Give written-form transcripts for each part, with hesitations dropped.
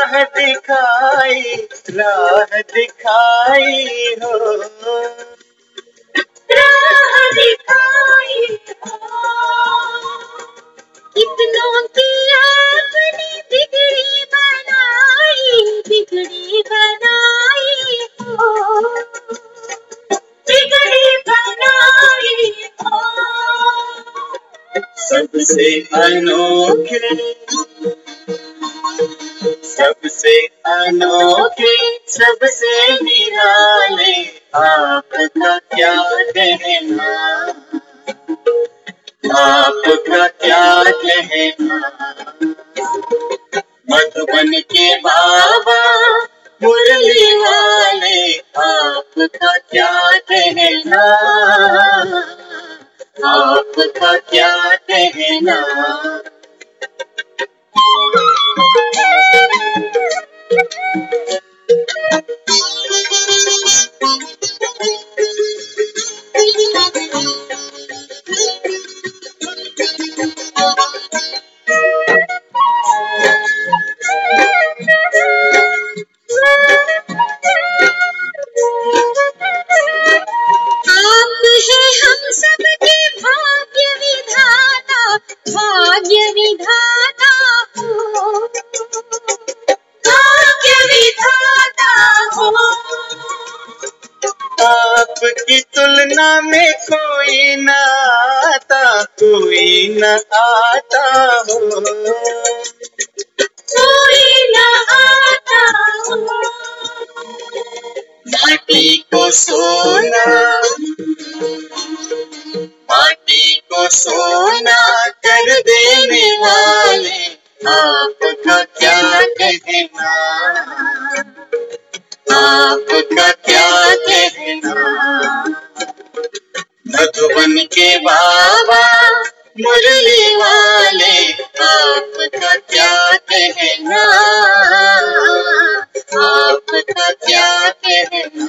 राह दिखाई हो, राह दिखाई हो। कितनों की आपने बिगड़ी बनाई हो, बिगड़ी बनाई हो। सबसे अनोखे, सबसे अनोखे, सबसे निराले आपका क्या कहना, आपका क्या कहना। मधुबन के बाबा मुरली वाले आपका क्या कहना, आपका क्या कहना। आप हैं हम सबके भाग्य विधाता, भाग्य विधाता हो, भाग्य विधाता हो। आपकी तुलना में कोई न आता, कोई न आता हो, कोई न आता हो। माटी को सोना, माटी को सोना कर देने वाले आपका क्या कहना, आपका क्या कहना। मधुबन के बाबा मुरली वाले आपका क्या कहना, आपका क्या कहना।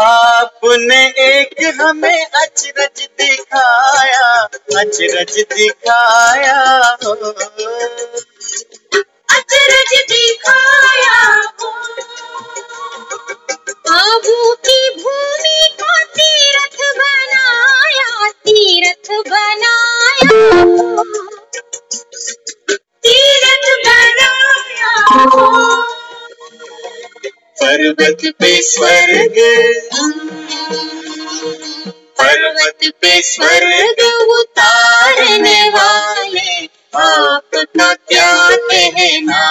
आपने एक हमें अचरज दिखाया, अचरज दिखाया हो, अचरज दिखाया हो। आबू की भूमि को तीर्थ बनाया, तीर्थ बनाया, तीर्थ बनाया हो। पर्वत पे स्वर्ग, पर्वत पे स्वर्ग उतारने वाले आपका क्या कहना,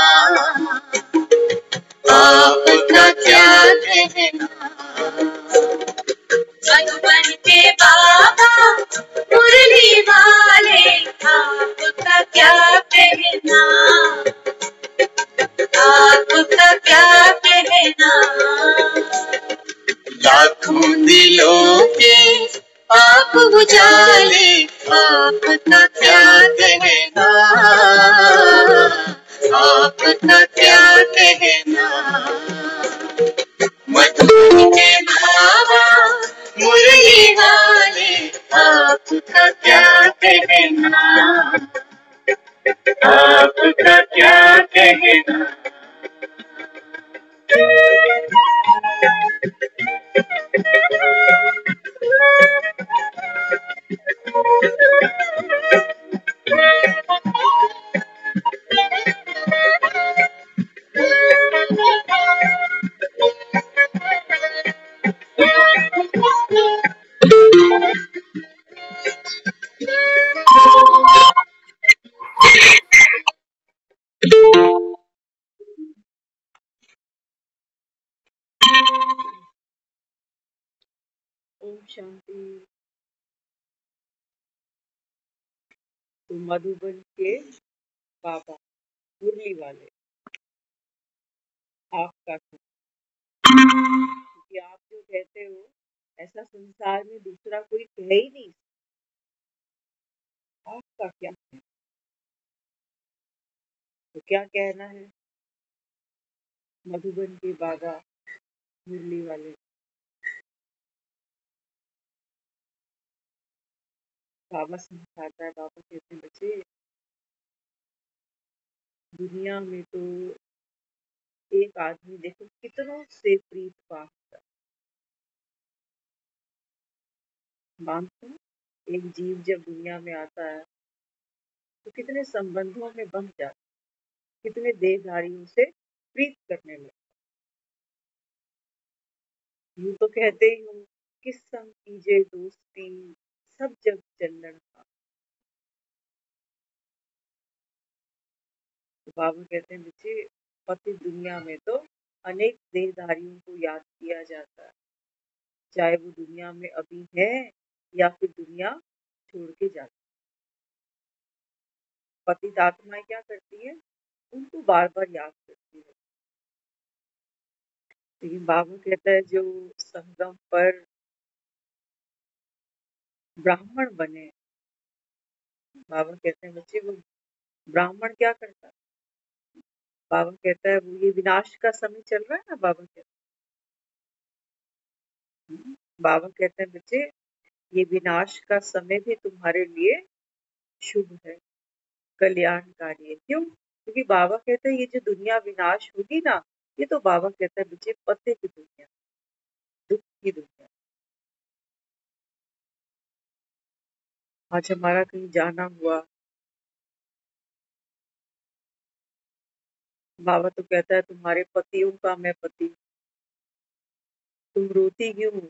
आपका क्या कहना। मधुबन के बाबा मुरली वाले आपका क्या कहना, आपका क्या कहना। लाखों दिलों के आप उजाले आपका क्या कहना, आपका क्या कहना। मधुबन के बाबा मुरली वाले आपका क्या कहना, आपका क्या कहना। ओम शांति। तो मधुबन के बाबा मुरली वाले आपका क्या? क्योंकि आप जो कहते हो ऐसा संसार में दूसरा कोई कह ही नहीं। आपका क्या है? तो क्या कहना है? मधुबन के बाबा मुरली वाले बाबा समझाता है। बाबा कहते हैं बच्चे, दुनिया में तो एक आदमी देखो कितनों से प्रीत पाता। मानते हो एक जीव जब दुनिया में आता है तो कितने संबंधों में बंध जाता, कितने देहधारियों से प्रीत करने लगे। यूं तो कहते ही हूँ किस संग कीजिए दोस्ती, सब जग चंदन का। तो बाबा कहते हैं बच्चे, पति दुनिया में तो अनेक देहधारियों को याद किया जाता है, चाहे वो दुनिया में अभी है या फिर दुनिया छोड़ के जाती। पतित आत्माएं क्या करती है? उनको बार बार याद करती है। लेकिन बाबा कहता है जो संगम पर ब्राह्मण बने, बाबा कहते हैं बच्चे वो ब्राह्मण क्या करता है? बाबा कहता है वो ये विनाश का समय चल रहा है ना, बाबा कहते हैं, बाबा कहते हैं बच्चे ये विनाश का समय भी तुम्हारे लिए शुभ है, कल्याणकारी है। क्यों? क्योंकि बाबा कहते हैं ये जो दुनिया विनाश होगी ना, ये तो बाबा कहता है बच्चे पते की दुनिया, दुख की दुनिया। आज हमारा कहीं जाना हुआ, बाबा तो कहता है तुम्हारे पतियों का मैं पति, तुम रोती क्यों हो?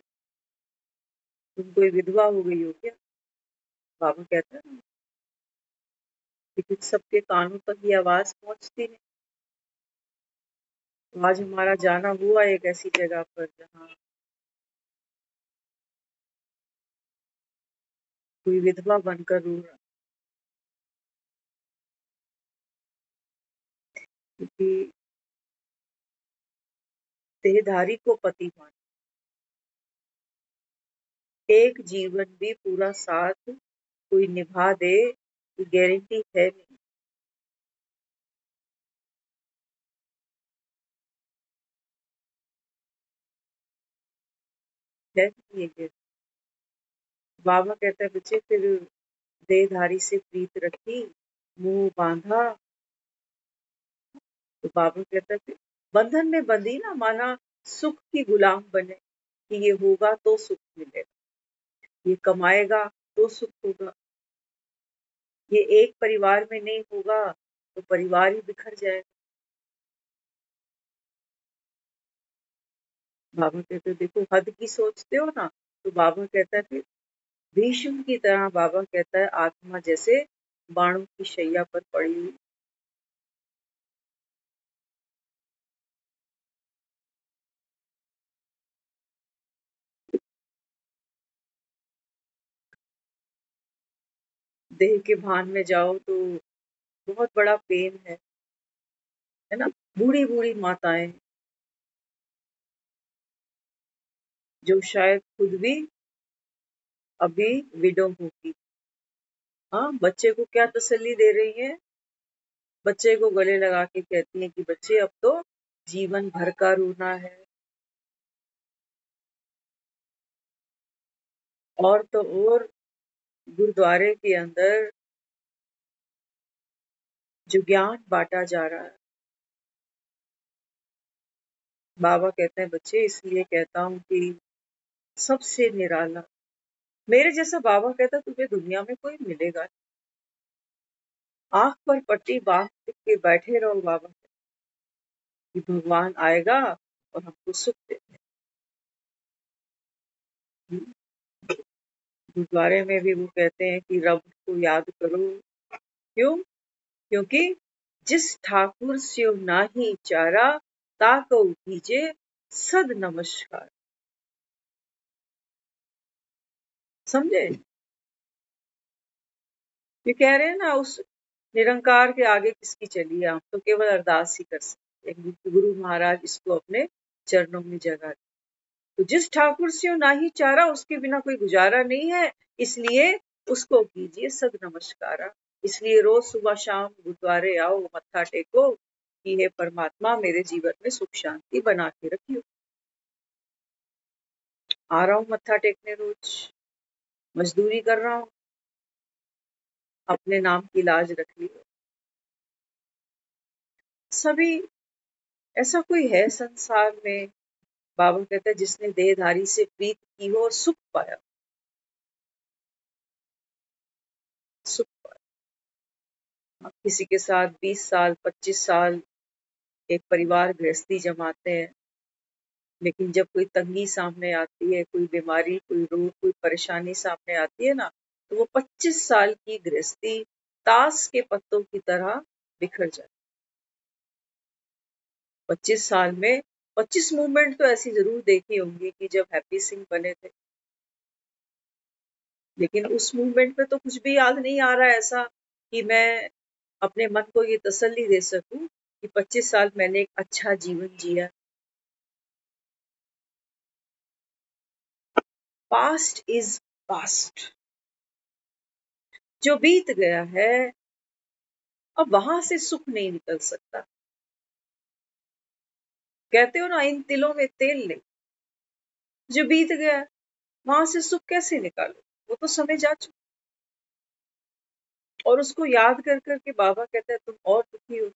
तुम कोई विधवा हो गई हो क्या? बाबा कहता है ना, लेकिन सबके कानों तक ये आवाज पहुंचती है। तो आज हमारा जाना हुआ एक ऐसी जगह पर जहाँ कोई विधवा बनकर रो रहा, क्योंकि देहधारी को पति मान, एक जीवन भी पूरा साथ कोई निभा दे ये गारंटी है नहीं। है नहीं ये guarantee। बाबा कहता है बच्चे फिर देहधारी से प्रीत रखी, मुंह बांधा। तो बाबा कहता है फिर बंधन में बंधी ना, माना सुख की गुलाम बने कि ये होगा तो सुख मिलेगा, ये कमाएगा तो सुख होगा, ये एक परिवार में नहीं होगा तो परिवार ही बिखर जाएगा। बाबा कहते देखो हद की सोचते हो ना, तो बाबा कहता है फिर भीष्म की तरह, बाबा कहता है आत्मा जैसे बाणों की शैया पर पड़ी हुई। देह के भान में जाओ तो बहुत बड़ा पेन है ना। बूढ़ी बूढ़ी माताएं जो शायद खुद भी अभी विडो होगी, हाँ बच्चे को क्या तसल्ली दे रही है? बच्चे को गले लगा के कहती है कि बच्चे अब तो जीवन भर का रोना है। और तो और गुरुद्वारे के अंदर जो ज्ञान बांटा जा रहा है, बाबा कहते हैं बच्चे इसलिए कहता हूँ कि सबसे निराला मेरे जैसा, बाबा कहता तुम्हें दुनिया में कोई मिलेगा नहीं। आंख पर पट्टी बांध के बैठे रहो, बाबा कि भगवान आएगा और हमको सुख देंगे। गुरुद्वारे में भी वो कहते हैं कि रब को याद करो। क्यों? क्योंकि जिस ठाकुर स्यो नाही चारा, ताको कीजे सद नमस्कार। समझे? ये कह रहे हैं ना, उस निरंकार के आगे किसकी चलिए, हम तो केवल अरदास ही कर सकते। लेकिन गुरु महाराज इसको अपने चरणों में जगा दे। तो जिस ठाकुर से ना ही चारा, उसके बिना कोई गुजारा नहीं है, इसलिए उसको कीजिए सद नमस्कारा। इसलिए रोज सुबह शाम गुरुद्वारे आओ, मत्था टेको कि हे परमात्मा मेरे जीवन में सुख शांति बना के रखियो। आ रहा हूं मत्था टेकने रोज, मजदूरी कर रहा हूं, अपने नाम की लाज रख लियो। सभी ऐसा कोई है संसार में, बाबा कहते हैं, जिसने देहधारी से प्रीत की हो और सुख पाया, सुख पाया। किसी के साथ 20 साल 25 साल एक परिवार गृहस्थी जमाते हैं, लेकिन जब कोई तंगी सामने आती है, कोई बीमारी, कोई रोग, कोई परेशानी सामने आती है ना, तो वो 25 साल की गृहस्थी ताश के पत्तों की तरह बिखर जाती। 25 साल में 25 मूवमेंट तो ऐसी जरूर देखी होंगी कि जब हैप्पी सिंह बने थे, लेकिन उस मूवमेंट में तो कुछ भी याद नहीं आ रहा है ऐसा कि मैं अपने मन को ये तसल्ली दे सकूं कि 25 साल मैंने एक अच्छा जीवन जिया। पास्ट इज पास्ट, जो बीत गया है अब वहां से सुख नहीं निकल सकता। कहते हो ना, इन तिलों में तेल नहीं, जो बीत गया वहां से सुख कैसे निकालो, वो तो समय जा चुका। और उसको याद कर करके बाबा कहते हैं तुम और दुखी हो।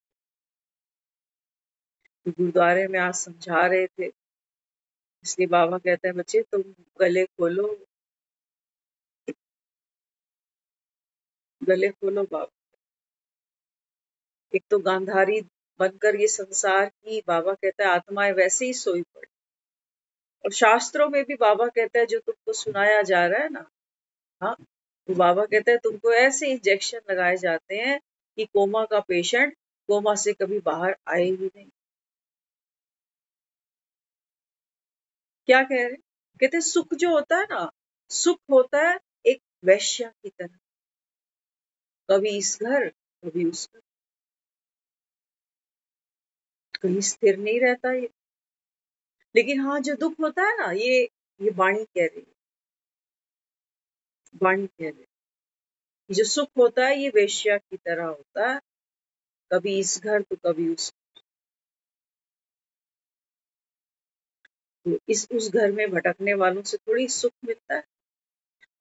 तो गुरुद्वारे में आज समझा रहे थे, इसलिए बाबा कहते हैं बच्चे तुम गले खोलो, गले खोलो बाबा। एक तो गांधारी बनकर ये संसार की, बाबा कहता है, आत्माएं वैसे ही सोई पड़ी। और शास्त्रों में भी बाबा कहता है जो तुमको सुनाया जा रहा है ना, हाँ, तो बाबा कहता है तुमको ऐसे इंजेक्शन लगाए जाते हैं कि कोमा का पेशेंट कोमा से कभी बाहर आए ही नहीं। क्या कह रहे, कहते हैं सुख जो होता है ना, सुख होता है एक वैश्या की तरह, कभी इस घर कभी उस घर, कहीं स्थिर नहीं रहता ये। लेकिन हाँ, जो दुख होता है ना, ये वाणी कह रही है, वाणी कह रही है, जो सुख होता है ये वेश्या की तरह होता है, कभी इस घर तो कभी उस, तो इस उस घर में भटकने वालों से थोड़ी सुख मिलता है।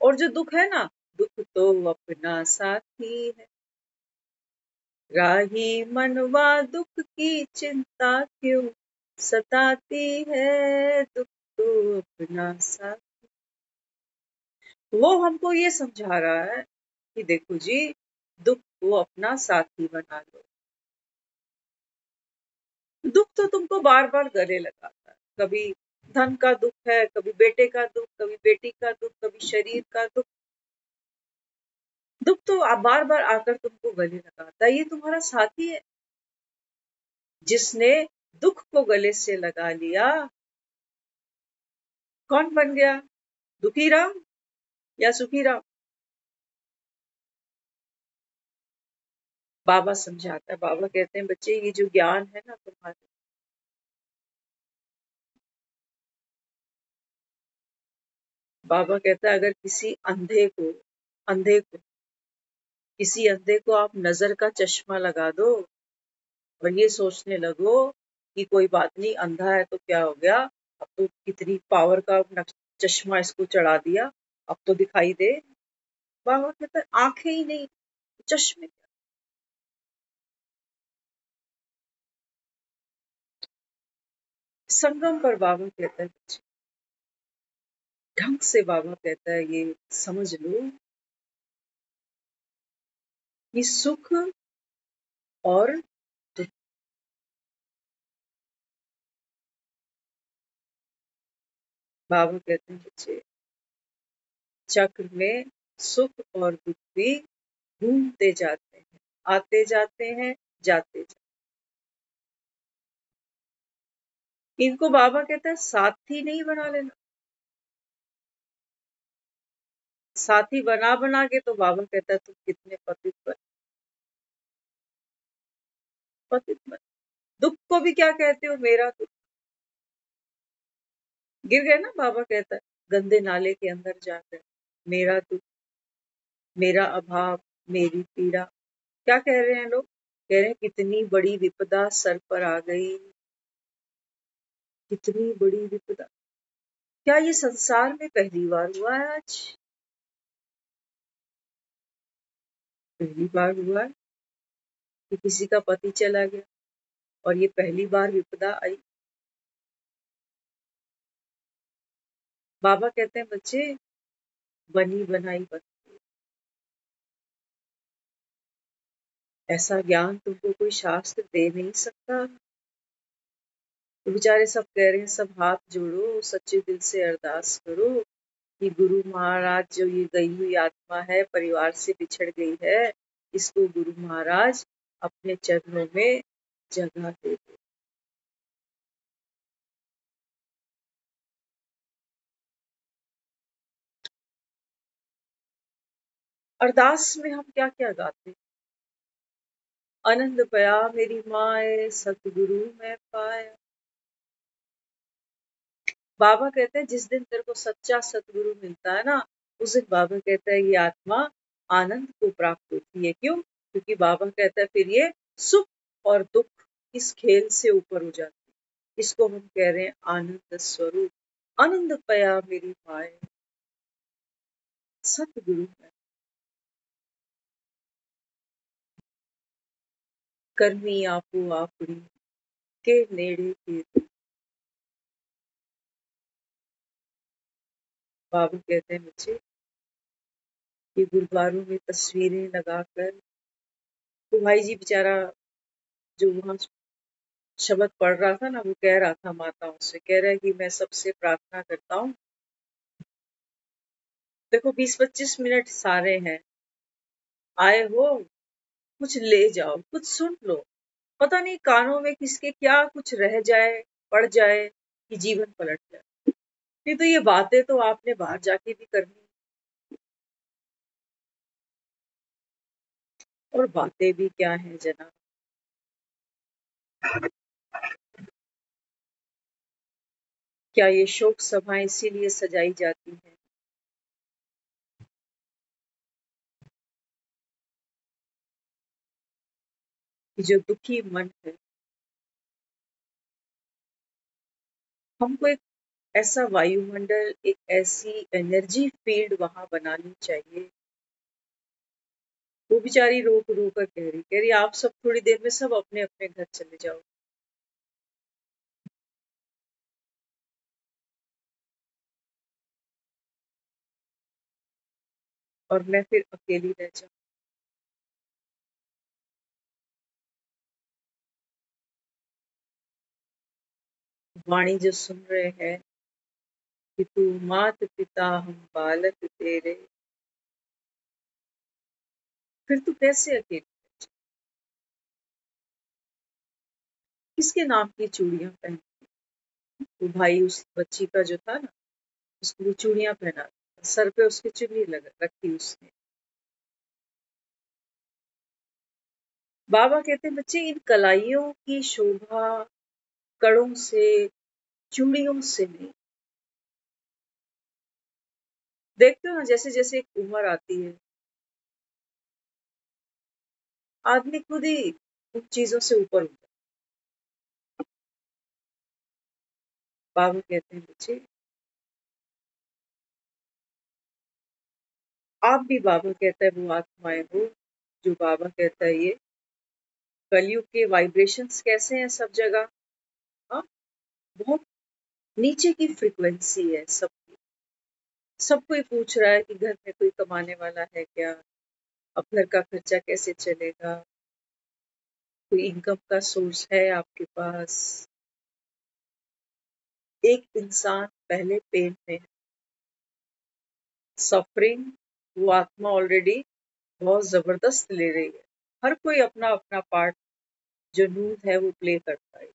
और जो दुख है ना, दुख तो अपना साथी है, राही मनवा दुख की चिंता क्यों सताती है, दुख तो अपना साथी। वो हमको ये समझा रहा है कि देखो जी, दुख को अपना साथी बना लो। दुख तो तुमको बार बार गले लगाता है, कभी धन का दुख है, कभी बेटे का दुख, कभी बेटी का दुख, कभी शरीर का दुख। दुख तो बार बार आकर तुमको गले लगाता है, ये तुम्हारा साथी है। जिसने दुख को गले से लगा लिया, कौन बन गया, दुखी राम या सुखी राम? बाबा समझाता है, बाबा कहते हैं बच्चे ये जो ज्ञान है ना तुम्हारे, बाबा कहता है अगर किसी अंधे को आप नजर का चश्मा लगा दो और ये सोचने लगो कि कोई बात नहीं, अंधा है तो क्या हो गया, अब तो कितनी पावर का चश्मा इसको चढ़ा दिया, अब तो दिखाई दे। बाबा कहता है आंखें ही नहीं, चश्मे। संगम पर बाबा कहता है ढंग से, बाबा कहता है ये समझ लो कि सुख और दुख, बाबा कहते हैं बच्चे चक्र में सुख और दुख भी घूमते जाते हैं, आते जाते हैं, जाते जाते। इनको बाबा कहता है साथी नहीं बना लेना। साथी बना बना के तो बाबा कहता है तुम कितने पतित बने, पतित बने। दुख को भी क्या कहते हो, मेरा दुख। गिर गए ना, बाबा कहता है गंदे नाले के अंदर जाकर, मेरा दुख, मेरा अभाव, मेरी पीड़ा। क्या कह रहे हैं लोग? कह रहे हैं कितनी बड़ी विपदा सर पर आ गई, कितनी बड़ी विपदा। क्या ये संसार में पहली बार हुआ है आज? पहली बार हुआ है कि किसी का पति चला गया और ये पहली बार विपदा आई। बाबा कहते हैं बच्चे, बनी बनाई बन, ऐसा ज्ञान तुमको कोई शास्त्र दे नहीं सकता। तो बेचारे सब कह रहे हैं, सब हाथ जोड़ो, सच्चे दिल से अरदास करो कि गुरु महाराज, जो ये गई हुई आत्मा है, परिवार से बिछड़ गई है, इसको गुरु महाराज अपने चरणों में जगह दे दो। अरदास में हम क्या क्या गाते हैं? आनंद पया मेरी माए, सतगुरु मैं पाया। बाबा कहते हैं जिस दिन तेरे को सच्चा सतगुरु मिलता है ना, उस दिन बाबा कहता है ये आत्मा आनंद को प्राप्त होती है। क्यों? क्योंकि बाबा कहता है फिर ये सुख और दुख इस खेल से ऊपर हो जाती है। इसको हम कह रहे हैं आनंद स्वरूप। आनंद पया मेरी माए, सतगुरु मैं, करमी आपो आपड़ी के नेड़े के दूर। बाबा कहते हैं बच्चे, ये गुरुद्वारों में तस्वीरें लगाकर, तो भाई जी बेचारा जो वहां शब्द पढ़ रहा था ना, वो कह रहा था माताओं से, कह रहा है कि मैं सबसे प्रार्थना करता हूँ, देखो 20-25 मिनट सारे हैं, आए हो, कुछ ले जाओ, कुछ सुन लो। पता नहीं कानों में किसके क्या कुछ रह जाए, पड़ जाए कि जीवन पलट जाए। नहीं तो ये बातें तो आपने बाहर जाके भी करनी, और बातें भी क्या है जनाब। क्या ये शोक सभाएं इसीलिए सजाई जाती हैं कि जो दुखी मन है, हमको एक ऐसा वायुमंडल, एक ऐसी एनर्जी फील्ड वहां बनानी चाहिए। वो बेचारी रोक रो कर कह रही आप सब थोड़ी देर में सब अपने अपने घर चले जाओ, और मैं फिर अकेली रह जाऊं। वाणी जो सुन रहे हैं कि तू मात पिता हम बालक तेरे, फिर तू कैसे अकेली? किसके नाम की चूड़ियां पहन? वो भाई उस बच्ची का जो था ना, उसको वो चूड़ियां पहना, सर पे उसकी चुन्नी लगा रखी उसने। बाबा कहते हैं बच्चे, इन कलाइयों की शोभा कड़ों से, चूड़ियों से नहीं। देखते हो ना, जैसे जैसे एक उम्र आती है, आदमी खुद ही उन चीजों से ऊपर उठता है। बाबा कहते हैं बच्चे, आप भी, बाबा कहता है, वो आत्माएं हो जो, बाबा कहता है ये कलयुग के वाइब्रेशंस कैसे हैं सब जगह। हाँ, बहुत नीचे की फ्रीक्वेंसी है सबकी। सब कोई पूछ रहा है कि घर में कोई कमाने वाला है क्या, अब घर का खर्चा कैसे चलेगा, कोई इनकम का सोर्स है आपके पास। एक इंसान पहले पेन में है, सफरिंग, वो आत्मा ऑलरेडी बहुत जबरदस्त ले रही है। हर कोई अपना अपना पार्ट जो नूत है वो प्ले करता है,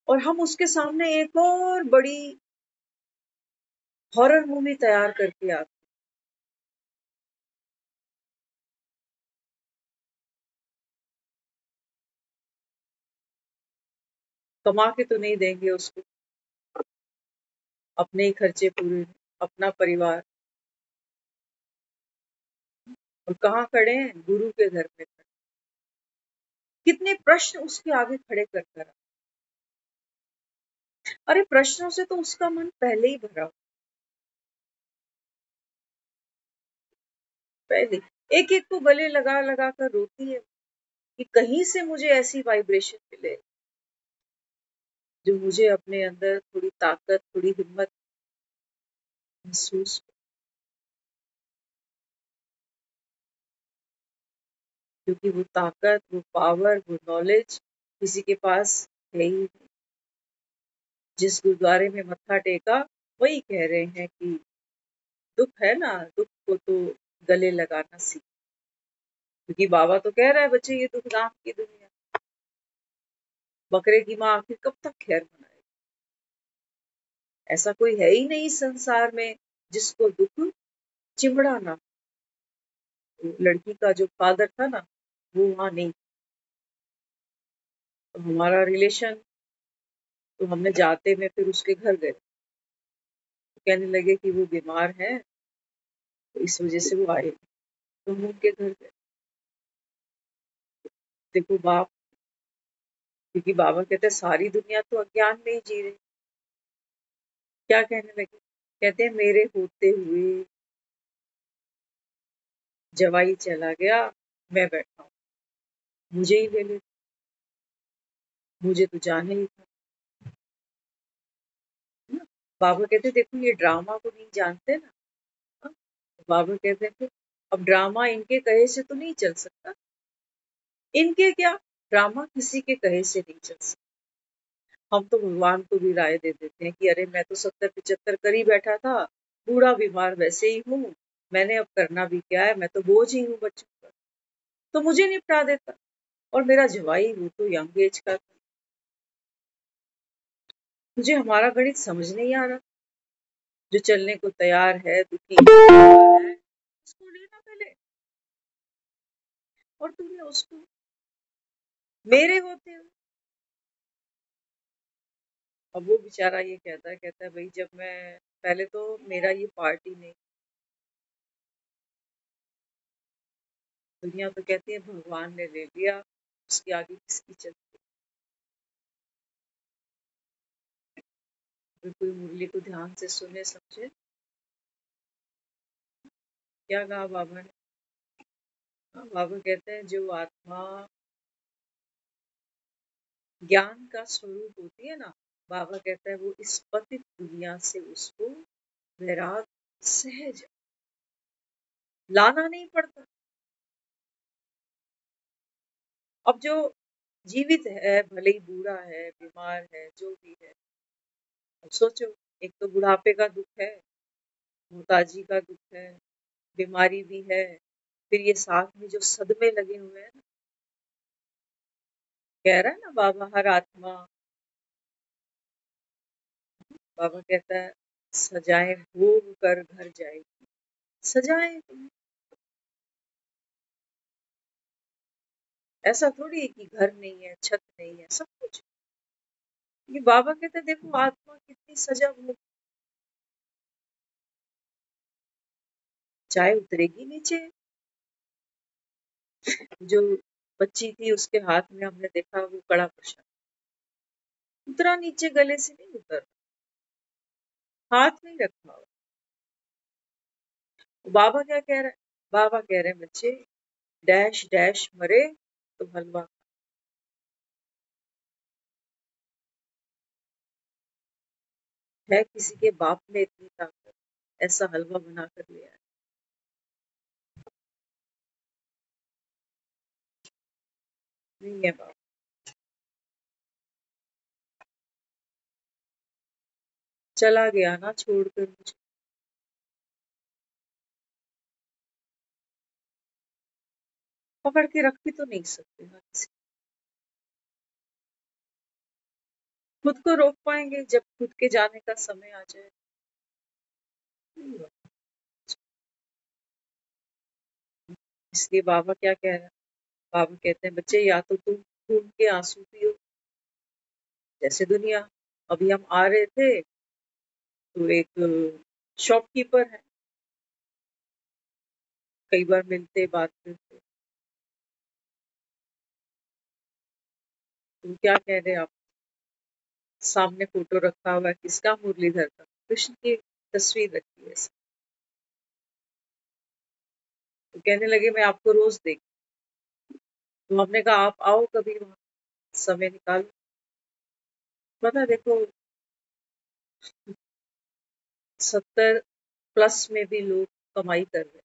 और हम उसके सामने एक और बड़ी हॉरर मूवी तैयार करके आते कमा के तो नहीं देंगे उसको, अपने ही खर्चे पूरे, अपना परिवार। और कहाँ खड़े हैं? गुरु के घर पे खड़े। कितने प्रश्न उसके आगे खड़े कर कर। अरे प्रश्नों से तो उसका मन पहले ही भरा, पहले एक एक को गले लगा लगा कर रोती है कि कहीं से मुझे ऐसी वाइब्रेशन मिले जो मुझे अपने अंदर थोड़ी ताकत, थोड़ी हिम्मत महसूस हो। क्योंकि वो ताकत, वो पावर, वो नॉलेज किसी के पास है ही नहीं। जिस गुरुद्वारे में मत्था टेका वही कह रहे हैं कि दुख है ना, दुख को तो गले लगाना सीख। क्योंकि बाबा तो कह रहा है बच्चे ये दुख दाम की दुनिया, बकरे की माँ आखिर कब तक खैर मनाएगी। ऐसा कोई है ही नहीं संसार में जिसको दुख चिमड़ा ना। लड़की का जो फादर था ना वो वहां नहीं। तो हमारा रिलेशन, तो हमने जाते में फिर उसके घर गए, तो कहने लगे कि वो बीमार है तो इस वजह से वो आए, तो हम उनके घर गए। देखो बाप, क्योंकि बाबा कहते हैं सारी दुनिया तो अज्ञान में ही जी रही। क्या कहने लगे? कहते हैं मेरे होते हुए जवाई चला गया, मैं बैठा हूँ, मुझे ही ले ले, मुझे तो जाना ही था ना। बाबा कहते देखो ये ड्रामा को नहीं जानते ना। हाँ? बाबा कहते थे अब ड्रामा इनके कहे से तो नहीं चल सकता। इनके क्या, ड्रामा किसी के कहे से नहीं चल सकता। हम तो भगवान को भी राय दे देते हैं कि अरे मैं तो 70-75 कर ही बैठा था, बूढ़ा बीमार वैसे ही हूँ, मैंने अब करना भी क्या है, मैं तो बोझ ही हूँ बच्चों पर, तो मुझे निपटा देता। और मेरा जवाई वो तो यंग एज का था। मुझे हमारा गणित समझ नहीं आ रहा। जो चलने को तैयार है, दुखी है, उसको लेना पहले। और तुमने उसको मेरे होते हुए, अब वो बेचारा ये कहता है भाई जब मैं पहले तो मेरा ये पार्टी नहीं। दुनिया तो कहती है भगवान ने ले लिया, उसके आगे किसकी चलती। अगर कोई मुरली को ध्यान से सुने समझे, क्या कहा बाबा ने? हाँ, बाबा कहते हैं जो आत्मा ज्ञान का स्वरूप होती है ना, बाबा कहता है वो इस पतित दुनिया से उसको वैराग सहज लाना नहीं पड़ता। अब जो जीवित है, भले ही बूढ़ा है, बीमार है, जो भी है, अब सोचो, एक तो बुढ़ापे का दुख है, मोहताजी का दुख है, बीमारी भी है, फिर ये साथ में जो सदमे लगे हुए हैं ना। कह रहा है ना बाबा हर आत्मा, बाबा कहता है सजाएं भोग कर घर जाएगी। सजाएं तुम्हें, ऐसा थोड़ी है कि घर नहीं है, छत नहीं है, सब कुछ। ये बाबा कहते हैं देखो आत्मा कितनी सजा भोग, चाहे उतरेगी नीचे। जो बच्ची थी उसके हाथ में हमने देखा वो कड़ा प्रसाद, उतरा नीचे, गले से नहीं उतर, हाथ नहीं रखा। बाबा क्या कह रहा है? बाबा कह रहे हैं बच्चे डैश डैश मरे तो हलवा, है किसी के बाप में इतनी ताकत ऐसा हलवा बना कर ले आए? नहीं है बाप। चला गया ना छोड़कर मुझे, पकड़ के रख भी तो नहीं सकते ना किसी। खुद को रोक पाएंगे जब खुद के जाने का समय आ जाए? नहीं होगा। इसलिए बाबा क्या कह रहे हैं? बाबा कहते हैं बच्चे या तो तुम खून के आंसू पियो, जैसे दुनिया। अभी हम आ रहे थे तो एक शॉपकीपर है, कई बार मिलते बात करते। तो क्या कह रहे आप? सामने फोटो रखा हुआ है किसका? मुरलीधर का। कृष्ण की तस्वीर रखी है। तो कहने लगे मैं आपको रोज देख। तो हमने कहा आप आओ कभी वहां, समय निकालो। पता देखो 70+ में भी लोग कमाई कर रहे,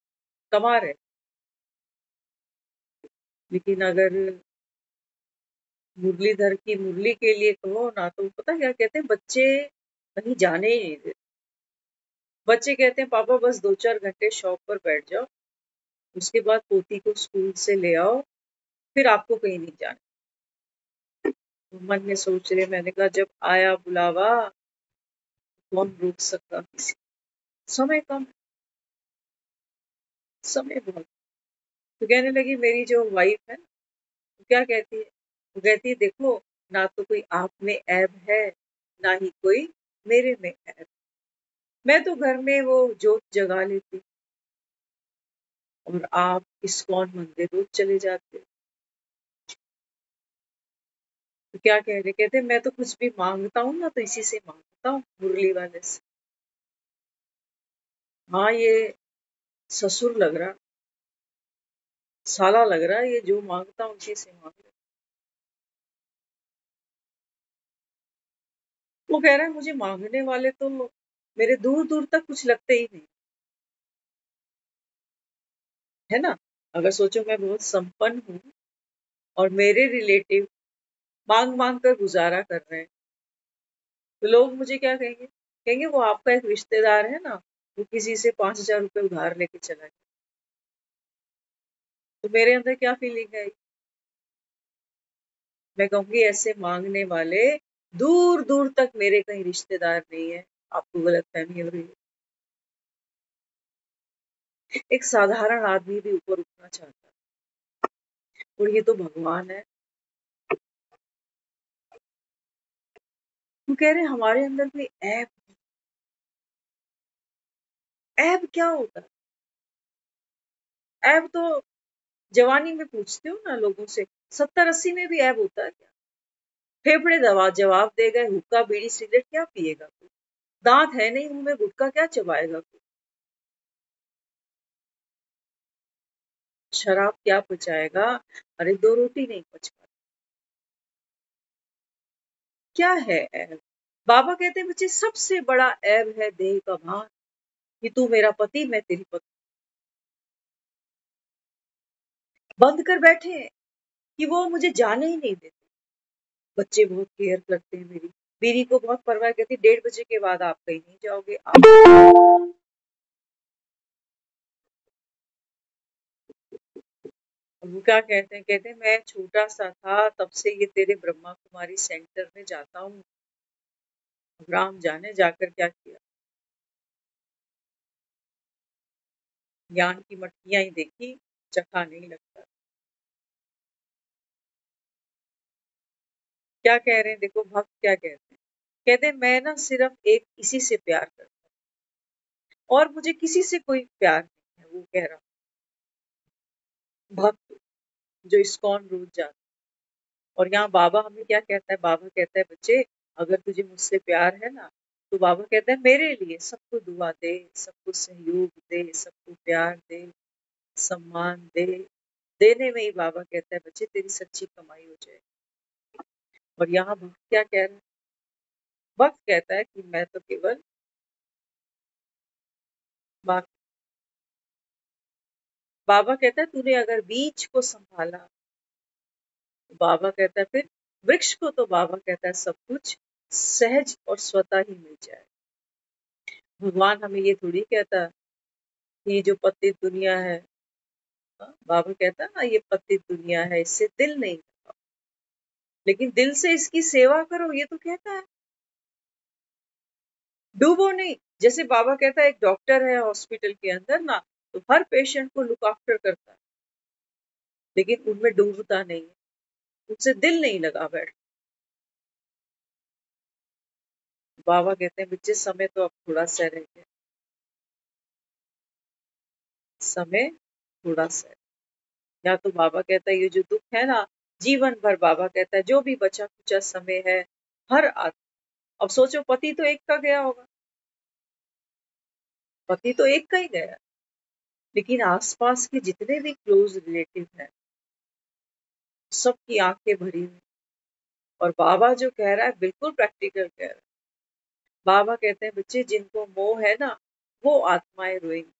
कमा रहे। लेकिन अगर मुरलीधर की मुरली के लिए कहो ना, तो पता क्या कहते हैं बच्चे? कहीं जाने ही नहीं देते। बच्चे कहते हैं पापा बस 2-4 घंटे शॉप पर बैठ जाओ, उसके बाद पोती को स्कूल से ले आओ, फिर आपको कहीं नहीं जाना। तो मन में सोच रहे, मैंने कहा जब आया बुलावा कौन रोक सकता किसी। समय कम, समय बहुत। तो कहने लगी मेरी जो वाइफ है ना, वो क्या कहती है? वो कहती है देखो, ना तो कोई आप में ऐब है, ना ही कोई मेरे में ऐब। मैं तो घर में वो जोत जगा लेती और आप इस्कॉन मंदिर रोज चले जाते। तो क्या कह रहे? कहते मैं तो कुछ भी मांगता हूँ ना तो इसी से मांगता हूँ, मुरली वाले से। हाँ ये ससुर लग रहा, साला लग रहा है, ये जो मांगता हूँ उसी से मांग रहा। वो कह रहा है मुझे मांगने वाले तो मेरे दूर दूर तक कुछ लगते ही नहीं, है ना। अगर सोचो मैं बहुत संपन्न हूँ और मेरे रिलेटिव मांग मांग कर गुजारा कर रहे हैं, तो लोग मुझे क्या कहेंगे? कहेंगे वो आपका एक रिश्तेदार है ना, वो किसी से 5,000 रुपए उधार लेके चला गया। तो मेरे अंदर क्या फीलिंग है? मैं कहूंगी ऐसे मांगने वाले दूर दूर तक मेरे कहीं रिश्तेदार नहीं है, आपको गलतफहमी हो रही है। एक साधारण आदमी भी ऊपर उठना चाहता है, और ये तो भगवान है। वो कह रहे हमारे अंदर कोई ऐप। ऐप क्या होता है? ऐप तो जवानी में पूछते हो ना लोगों से, 70-80 में भी ऐप होता है क्या? फेफड़े दवा जवाब दे गए, हुक्का बीड़ी सिगरेट क्या पिएगा कोई? दांत है नहीं मुंह में, गुटखा क्या चबाएगा कोई? शराब क्या पचाएगा? अरे 2 रोटी नहीं पच पाती। क्या है ऐब? बाबा कहते हैं बच्चे सबसे बड़ा ऐब है देह का भान, कि तू मेरा पति मैं तेरी पत्नी। बंद कर बैठे हैं कि वो मुझे जाने ही नहीं देते। बच्चे बहुत केयर करते हैं मेरी। बीवी को बहुत परवाह, कहती 1:30 बजे के बाद आप कहीं नहीं जाओगे आप। वो क्या कहते हैं? कहते हैं मैं छोटा सा था तब से ये तेरे ब्रह्मा कुमारी सेंटर में जाता हूँ, राम जाने जाकर क्या किया। ज्ञान की मटकियां ही देखी, चखा नहीं लगता। क्या कह रहे हैं देखो भक्त क्या कहते हैं? कहते हैं मैं ना सिर्फ एक इसी से प्यार करता हूँ और मुझे किसी से कोई प्यार नहीं है। वो कह रहा भक्त जो इस्कॉन रोज जाता है। और यहाँ बाबा हमें क्या कहता है? बाबा कहता है बच्चे अगर तुझे मुझसे प्यार है ना, तो बाबा कहता है मेरे लिए सबको दुआ दे, सबको सहयोग दे, सबको प्यार दे, सम्मान दे। देने में ही बाबा कहता है बच्चे तेरी सच्ची कमाई हो जाए। और यहाँ भक्त क्या कह रहा है? भक्त कहता है कि मैं तो केवल बाकी। बाबा कहता है तूने अगर बीज को संभाला, तो बाबा कहता है फिर वृक्ष को तो बाबा कहता है सब कुछ सहज और स्वतः ही मिल जाए। भगवान हमें ये थोड़ी कहता कि जो पतित दुनिया है, हाँ, बाबा कहता है ना ये पतित दुनिया है, इससे दिल नहीं लगाओ, लेकिन दिल से इसकी सेवा करो, ये तो कहता है। डूबो नहीं। जैसे बाबा कहता है एक डॉक्टर है हॉस्पिटल के अंदर ना, तो हर पेशेंट को लुक आफ्टर करता है, लेकिन उनमें डूबता नहीं है, उनसे दिल नहीं लगा बैठ। बाबा कहते हैं बच्चे समय तो अब थोड़ा सा रह गया, समय थोड़ा सा है। या तो बाबा कहता है ये जो दुख है ना, जीवन भर बाबा कहता है जो भी बचा कुचा समय है हर आत्मा, अब सोचो पति तो एक का गया होगा, पति तो एक का ही गया, लेकिन आसपास के जितने भी क्लोज रिलेटिव हैं सबकी आंखें भरी हुई। और बाबा जो कह रहा है बिल्कुल प्रैक्टिकल कह रहा है। बाबा कहते हैं बच्चे जिनको मोह है ना वो आत्माएं रोएंगी।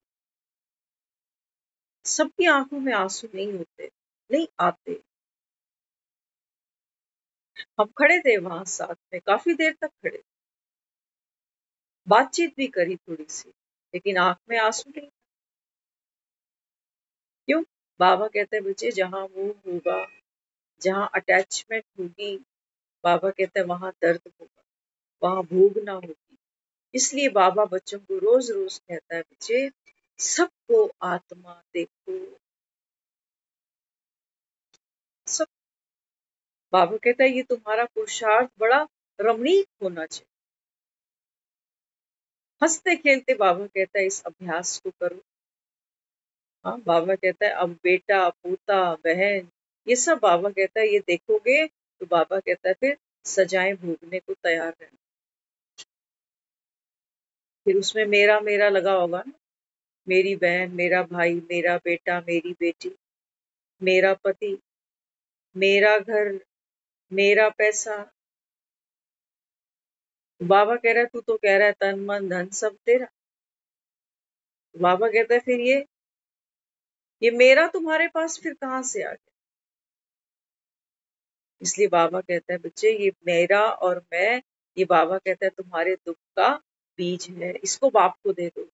सबकी आंखों में आंसू नहीं होते, नहीं आते। हम खड़े थे वहां साथ में, काफी देर तक खड़े, बातचीत भी करी थोड़ी सी, लेकिन आंख में आंसू नहीं। क्यों? बाबा कहते हैं बच्चे जहां मोह होगा, जहां अटैचमेंट होगी, बाबा कहते हैं वहां दर्द होगा, वहां भोग ना होगी। इसलिए बाबा बच्चों को रोज रोज कहता है बच्चे सबको आत्मा देखो, सब। बाबा कहता है ये तुम्हारा पुरुषार्थ बड़ा रमणीक होना चाहिए। हंसते खेलते बाबा कहता है इस अभ्यास को करो। हाँ, बाबा कहता है अब बेटा पोता बहन ये सब बाबा कहता है ये देखोगे तो बाबा कहता है फिर सजाएं भोगने को तैयार रहना। फिर उसमें मेरा मेरा लगा होगा ना, मेरी बहन, मेरा भाई, मेरा बेटा, मेरी बेटी, मेरा पति, मेरा घर, मेरा पैसा। बाबा कह रहा है तू तो कह रहा है तन मन धन सब तेरा। बाबा कहता है फिर ये मेरा तुम्हारे पास फिर कहां से आ गया? इसलिए बाबा कहता है बच्चे ये मेरा और मैं, ये बाबा कहता है तुम्हारे दुख का बीज है, इसको बाप को दे दो।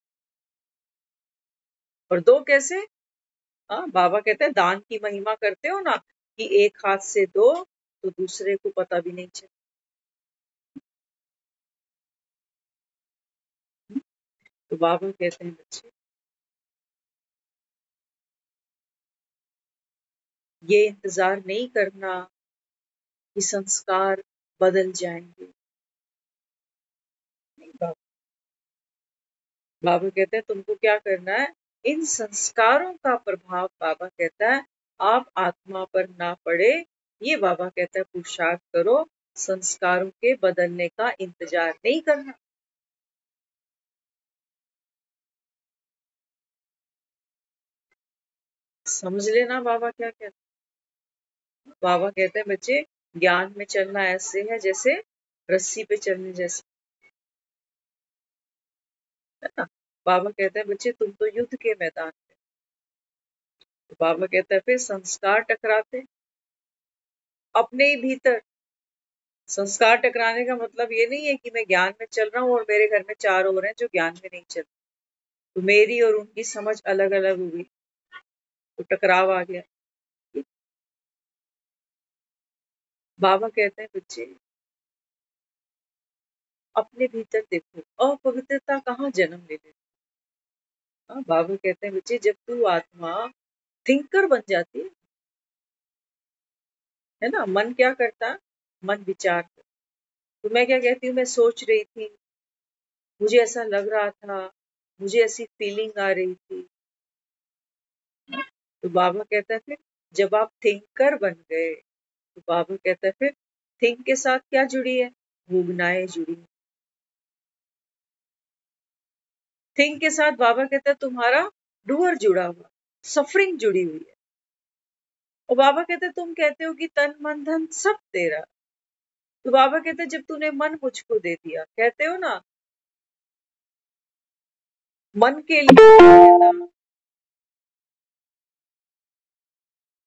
और दो कैसे? हाँ, बाबा कहते हैं दान की महिमा करते हो ना कि एक हाथ से दो तो दूसरे को पता भी नहीं चले। तो बाबा कहते हैं बच्चे ये इंतजार नहीं करना कि संस्कार बदल जाएंगे। नहीं, बाबा कहते हैं तुमको क्या करना है, इन संस्कारों का प्रभाव बाबा कहता है आप आत्मा पर ना पड़े, ये बाबा कहता है पुरुषार्थ करो, संस्कारों के बदलने का इंतजार नहीं करना। समझ लेना बाबा क्या कहते हैं। बाबा कहते हैं बच्चे ज्ञान में चलना ऐसे है जैसे रस्सी पे चलने जैसे, है ना। बाबा कहते हैं बच्चे तुम तो युद्ध के मैदान में। तो बाबा कहता है फिर संस्कार टकराते अपने ही भीतर। संस्कार टकराने का मतलब ये नहीं है कि मैं ज्ञान में चल रहा हूँ और मेरे घर में चार और हैं जो ज्ञान में नहीं चल, तो मेरी और उनकी समझ अलग अलग हुई तो टकराव आ गया। बाबा कहते हैं बच्चे अपने भीतर देखो अपवित्रता कहाँ जन्म ले लेती। हाँ, बाबा कहते हैं बच्चे जब तू आत्मा थिंकर बन जाती है ना, मन क्या करता है, मन विचार करता। तो मैं क्या कहती हूँ, मैं सोच रही थी, मुझे ऐसा लग रहा था, मुझे ऐसी फीलिंग आ रही थी। तो बाबा कहता है फिर जब आप थिंकर बन गए तो बाबा कहता है फिर थिंक के साथ क्या जुड़ी है, भोगनाएं जुड़ी है। थिंक के साथ बाबा कहता है तुम्हारा डूअर जुड़ा हुआ, सफरिंग जुड़ी हुई है। और बाबा कहते हैं तुम कहते हो कि तन मन धन सब तेरा, तो बाबा कहते हैं जब तूने मन मुझको दे दिया, कहते हो ना मन के लिए कहता,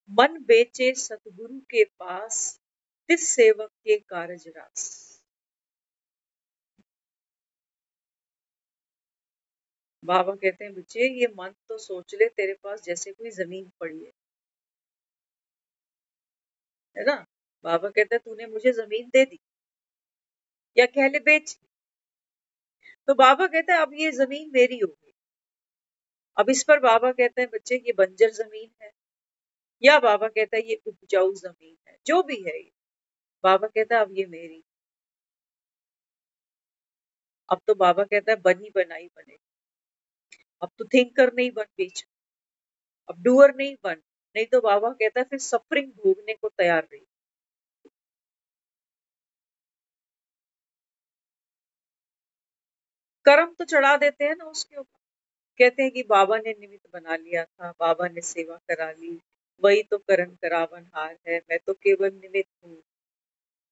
मन बेचे सतगुरु के पास, तिस सेवक के कारज रास। बाबा कहते हैं बच्चे ये मन तो सोच ले तेरे पास जैसे कोई जमीन पड़ी है ना। बाबा कहते हैं तूने मुझे जमीन दे दी या कह ले बेच, तो बाबा कहते हैं अब ये जमीन मेरी हो गई। अब इस पर बाबा कहते हैं बच्चे ये बंजर जमीन है या बाबा कहता है ये उपजाऊ जमीन है, जो भी है ये, बाबा कहता है अब ये मेरी। अब तो बाबा कहता है बनी बनाई बने, अब तो थिंकर नहीं बन बीच, अब डूअर नहीं बन, नहीं तो बाबा कहता है फिर सफरिंग भोगने को तैयार रही। कर्म तो चढ़ा देते हैं ना उसके ऊपर, कहते हैं कि बाबा ने निमित्त बना लिया था, बाबा ने सेवा करा ली, वही तो करण करावन हार है, मैं तो केवल निमित्त हूँ,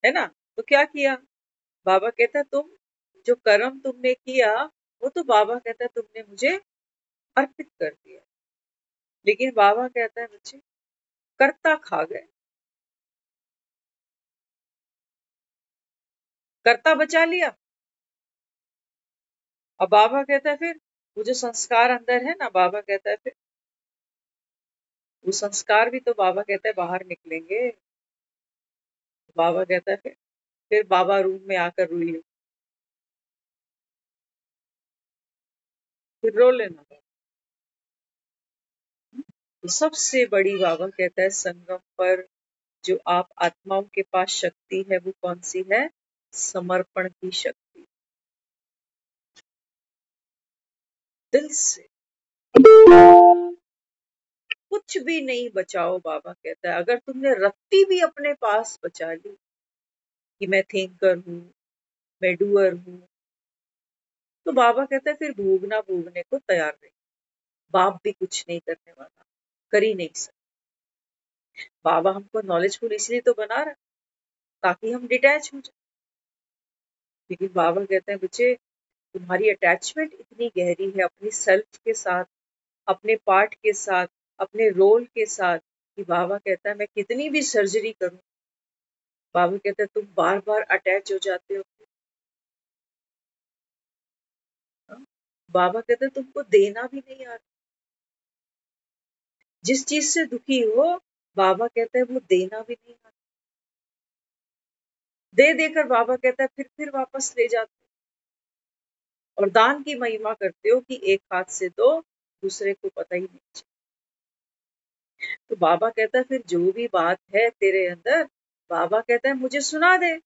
है ना। तो क्या किया, बाबा कहता है तुम जो कर्म तुमने किया वो तो बाबा कहता है तुमने मुझे अर्पित कर दिया, लेकिन बाबा कहता है बच्चे कर्ता खा गए, कर्ता बचा लिया। अब बाबा कहता है फिर वो जो संस्कार अंदर है ना, बाबा कहता है फिर वो संस्कार भी तो बाबा कहता है बाहर निकलेंगे। बाबा कहता है फिर बाबा रूम में आकर रोइए, फिर रो लेना। तो सबसे बड़ी बाबा कहता है संगम पर जो आप आत्माओं के पास शक्ति है वो कौन सी है, समर्पण की शक्ति। दिल से कुछ भी नहीं बचाओ, बाबा कहता है अगर तुमने रत्ती भी अपने पास बचा ली कि मैं थिंकर हूँ, मैं डूअर हूँ, तो बाबा कहता है फिर भोगना भोगने को तैयार रही, बाप भी कुछ नहीं करने वाला, कर ही नहीं सकता। बाबा हमको नॉलेजफुल इसलिए तो बना रहा है ताकि हम डिटैच हो जाए, लेकिन बाबा कहते हैं बच्चे तुम्हारी अटैचमेंट इतनी गहरी है अपनी सेल्फ के साथ, अपने पार्ट के साथ, अपने रोल के साथ, कि बाबा कहता है मैं कितनी भी सर्जरी करूं, बाबा कहता है तुम बार बार अटैच हो जाते हो। हाँ? बाबा कहते हैं तुमको देना भी नहीं आता, जिस चीज से दुखी हो बाबा कहते हैं वो देना भी नहीं आता, दे देकर बाबा कहता है फिर वापस ले जाते हो। और दान की महिमा करते हो कि एक हाथ से दो, दूसरे को पता ही नहीं चले। तो बाबा कहता है फिर जो भी बात है तेरे अंदर, बाबा कहता है मुझे सुना दे,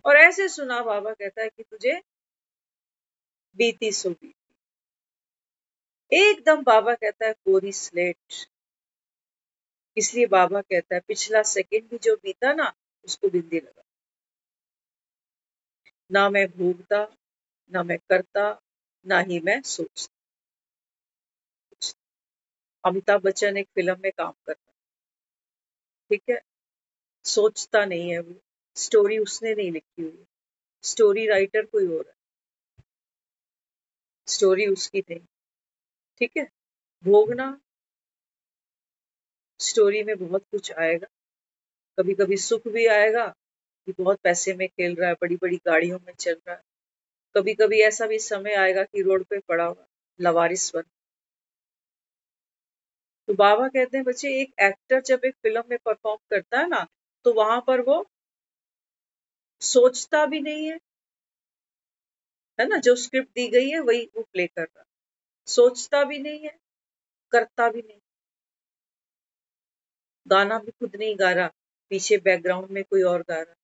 और ऐसे सुना बाबा कहता है कि तुझे बीती सो बीती, एकदम बाबा कहता है कोरी स्लेट। इसलिए बाबा कहता है पिछला सेकंड भी जो बीता ना उसको बिंदी लगा, ना मैं भोगता, ना मैं करता, ना ही मैं सोचता। अमिताभ बच्चन एक फिल्म में काम करता है, ठीक है, सोचता नहीं है वो, स्टोरी उसने नहीं लिखी हुई, स्टोरी राइटर कोई और है, स्टोरी उसकी नहीं, ठीक है। भोगना, स्टोरी में बहुत कुछ आएगा, कभी कभी सुख भी आएगा कि बहुत पैसे में खेल रहा है, बड़ी बड़ी गाड़ियों में चल रहा है, कभी कभी ऐसा भी समय आएगा कि रोड पे पड़ा हुआ लवारिस बन। तो बाबा कहते हैं बच्चे एक एक्टर जब एक फिल्म में परफॉर्म करता है ना, तो वहां पर वो सोचता भी नहीं है ना, जो स्क्रिप्ट दी गई है वही वो प्ले कर रहा है, सोचता भी नहीं है, करता भी नहीं, गाना भी खुद नहीं गा रहा, पीछे बैकग्राउंड में कोई और गा रहा,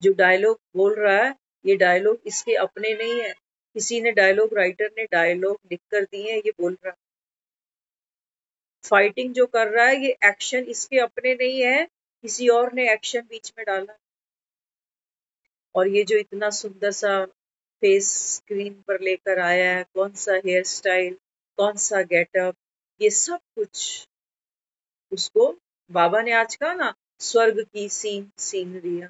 जो डायलॉग बोल रहा है ये डायलॉग इसके अपने नहीं है, किसी ने डायलॉग राइटर ने डायलॉग लिख कर दिए है, ये बोल रहा है। फाइटिंग जो कर रहा है ये एक्शन इसके अपने नहीं है, किसी और ने एक्शन बीच में डाला। और ये जो इतना सुंदर सा फेस स्क्रीन पर लेकर आया है, कौन सा हेयर स्टाइल, कौन सा गेटअप, ये सब कुछ उसको बाबा ने आज कहा ना स्वर्ग की सीनरियां।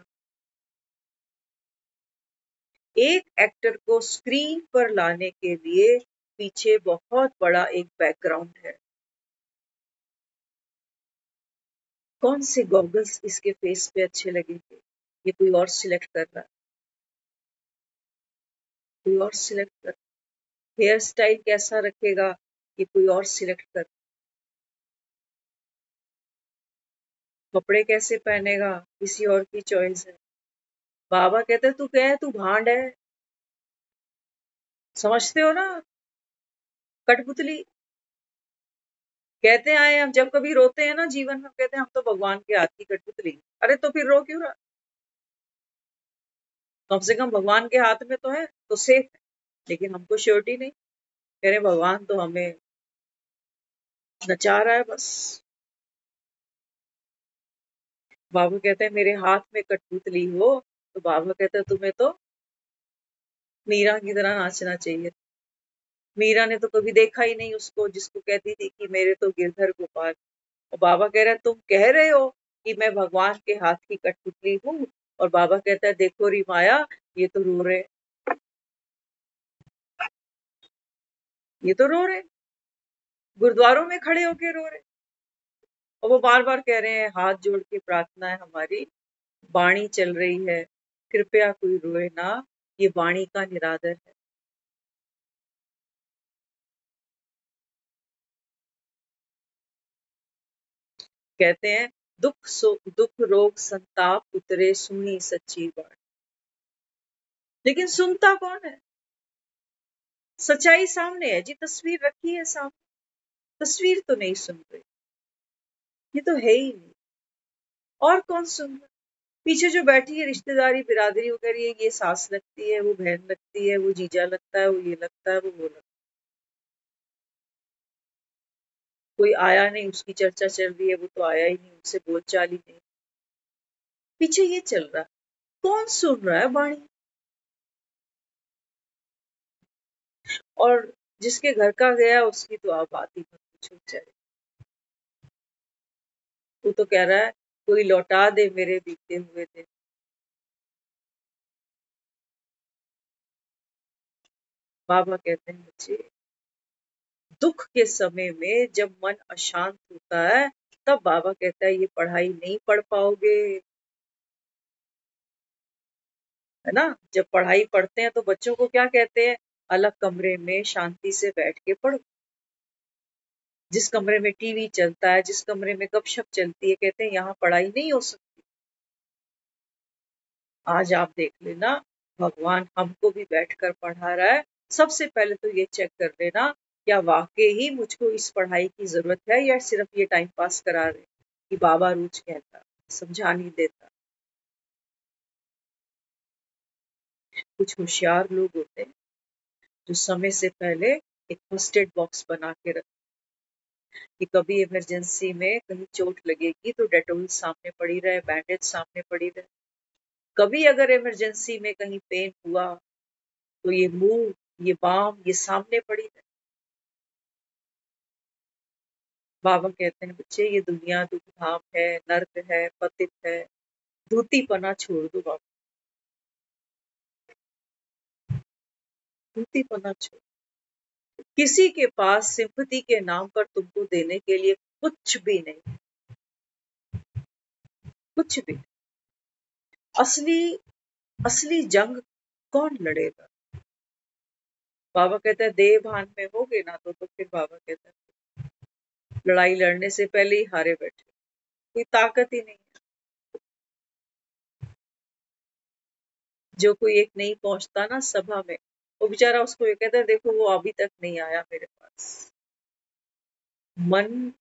एक एक्टर को स्क्रीन पर लाने के लिए पीछे बहुत बड़ा एक बैकग्राउंड है। कौन से गॉगल्स इसके फेस पे अच्छे लगेंगे ये कोई और सिलेक्ट कर रहा है, कोई और सिलेक्ट कर, हेयर स्टाइल कैसा रखेगा ये कोई और सिलेक्ट कर, कपड़े कैसे पहनेगा किसी और की चॉइस है। बाबा कहते तू क्या है, तू भांड है, समझते हो ना, कठपुतली। कहते आए हम जब कभी रोते हैं ना जीवन में, कहते हैं हम तो भगवान के हाथ की कठपुतली, अरे तो फिर रो क्यों रहा, कम से कम भगवान के हाथ में तो है, तो सेफ है, लेकिन हमको श्योरिटी नहीं। कह रहे भगवान तो हमें नचा रहा है बस। बाबा कहते हैं मेरे हाथ में कठपुतली हो, तो बाबा कहते हैं तुम्हें तो मीरा की तरह नाचना चाहिए। मीरा ने तो कभी देखा ही नहीं उसको, जिसको कहती थी कि मेरे तो गिरधर गोपाल। और बाबा कह रहे हैं तुम कह रहे हो कि मैं भगवान के हाथ की कठपुतली हूँ, और बाबा कहता है देखो री माया, ये तो रो रहे, ये तो रो रहे, गुरुद्वारों में खड़े होके रो रहे। और वो बार बार कह रहे हैं हाथ जोड़ के प्रार्थना है हमारी, वाणी चल रही है, कृपया कोई रोए ना, ये वाणी का निरादर है। कहते हैं दुख रोग संताप उतरे सुनी सच्ची बात। लेकिन सुनता कौन है? सच्चाई सामने है जी, तस्वीर रखी है सामने, तस्वीर तो नहीं सुन रही, ये तो है ही नहीं। और कौन सुन रहा? पीछे जो बैठी है रिश्तेदारी बिरादरी, वो कह रही है ये सास लगती है, वो बहन लगती है, वो जीजा लगता है, वो ये लगता है, वो लगता है। कोई आया नहीं, उसकी चर्चा चल रही है, वो तो आया ही नहीं, उनसे बोलचाल ही नहीं। पीछे ये चल रहा है, कौन सुन रहा है वाणी? और जिसके घर का गया उसकी तो आप बात ही मत पूछो बेचारे। वो तो कह रहा है कोई लौटा दे मेरे बीते हुए दिन। बाबा कहते हैं बच्चे, दुख के समय में जब मन अशांत होता है, तब बाबा कहता है ये पढ़ाई नहीं पढ़ पाओगे, है ना। जब पढ़ाई पढ़ते हैं तो बच्चों को क्या कहते हैं, अलग कमरे में शांति से बैठ के पढ़ो। जिस कमरे में टीवी चलता है, जिस कमरे में गपशप चलती है, कहते हैं यहाँ पढ़ाई नहीं हो सकती। आज आप देख लेना, भगवान हमको भी बैठकर पढ़ा रहा है। सबसे पहले तो ये चेक कर लेना, क्या वाकई ही मुझको इस पढ़ाई की जरूरत है, या सिर्फ ये टाइम पास करा रहे कि बाबा रोज कहता, समझा नहीं देता। कुछ होशियार लोग होते हैं जो समय से पहले एक फर्स्ट एड बॉक्स बना के रखते, कि कभी इमरजेंसी में कहीं चोट लगेगी तो डेटोल सामने पड़ी रहे, बैंडेज सामने पड़ी रहे। कभी अगर इमरजेंसी में कहीं पेन हुआ तो ये मूव, ये बाम, ये सामने पड़ी रहे। बाबा कहते हैं बच्चे ये दुनिया दुख धाम है, नर्क है, पतित है, धूतीपना छोड़ दो बाबा, धूतीपना छोड़। किसी के पास सिंपैथी के नाम पर तुमको देने के लिए कुछ भी नहीं, कुछ भी। असली असली जंग कौन लड़ेगा? बाबा कहते हैं देह भान में होगे ना तो फिर बाबा कहते हैं लड़ाई लड़ने से पहले ही हारे बैठे, कोई ताकत ही नहीं है। जो कोई एक नहीं पहुंचता ना सभा में, वो बेचारा उसको ये कहता है देखो वो अभी तक नहीं आया मेरे पास। मन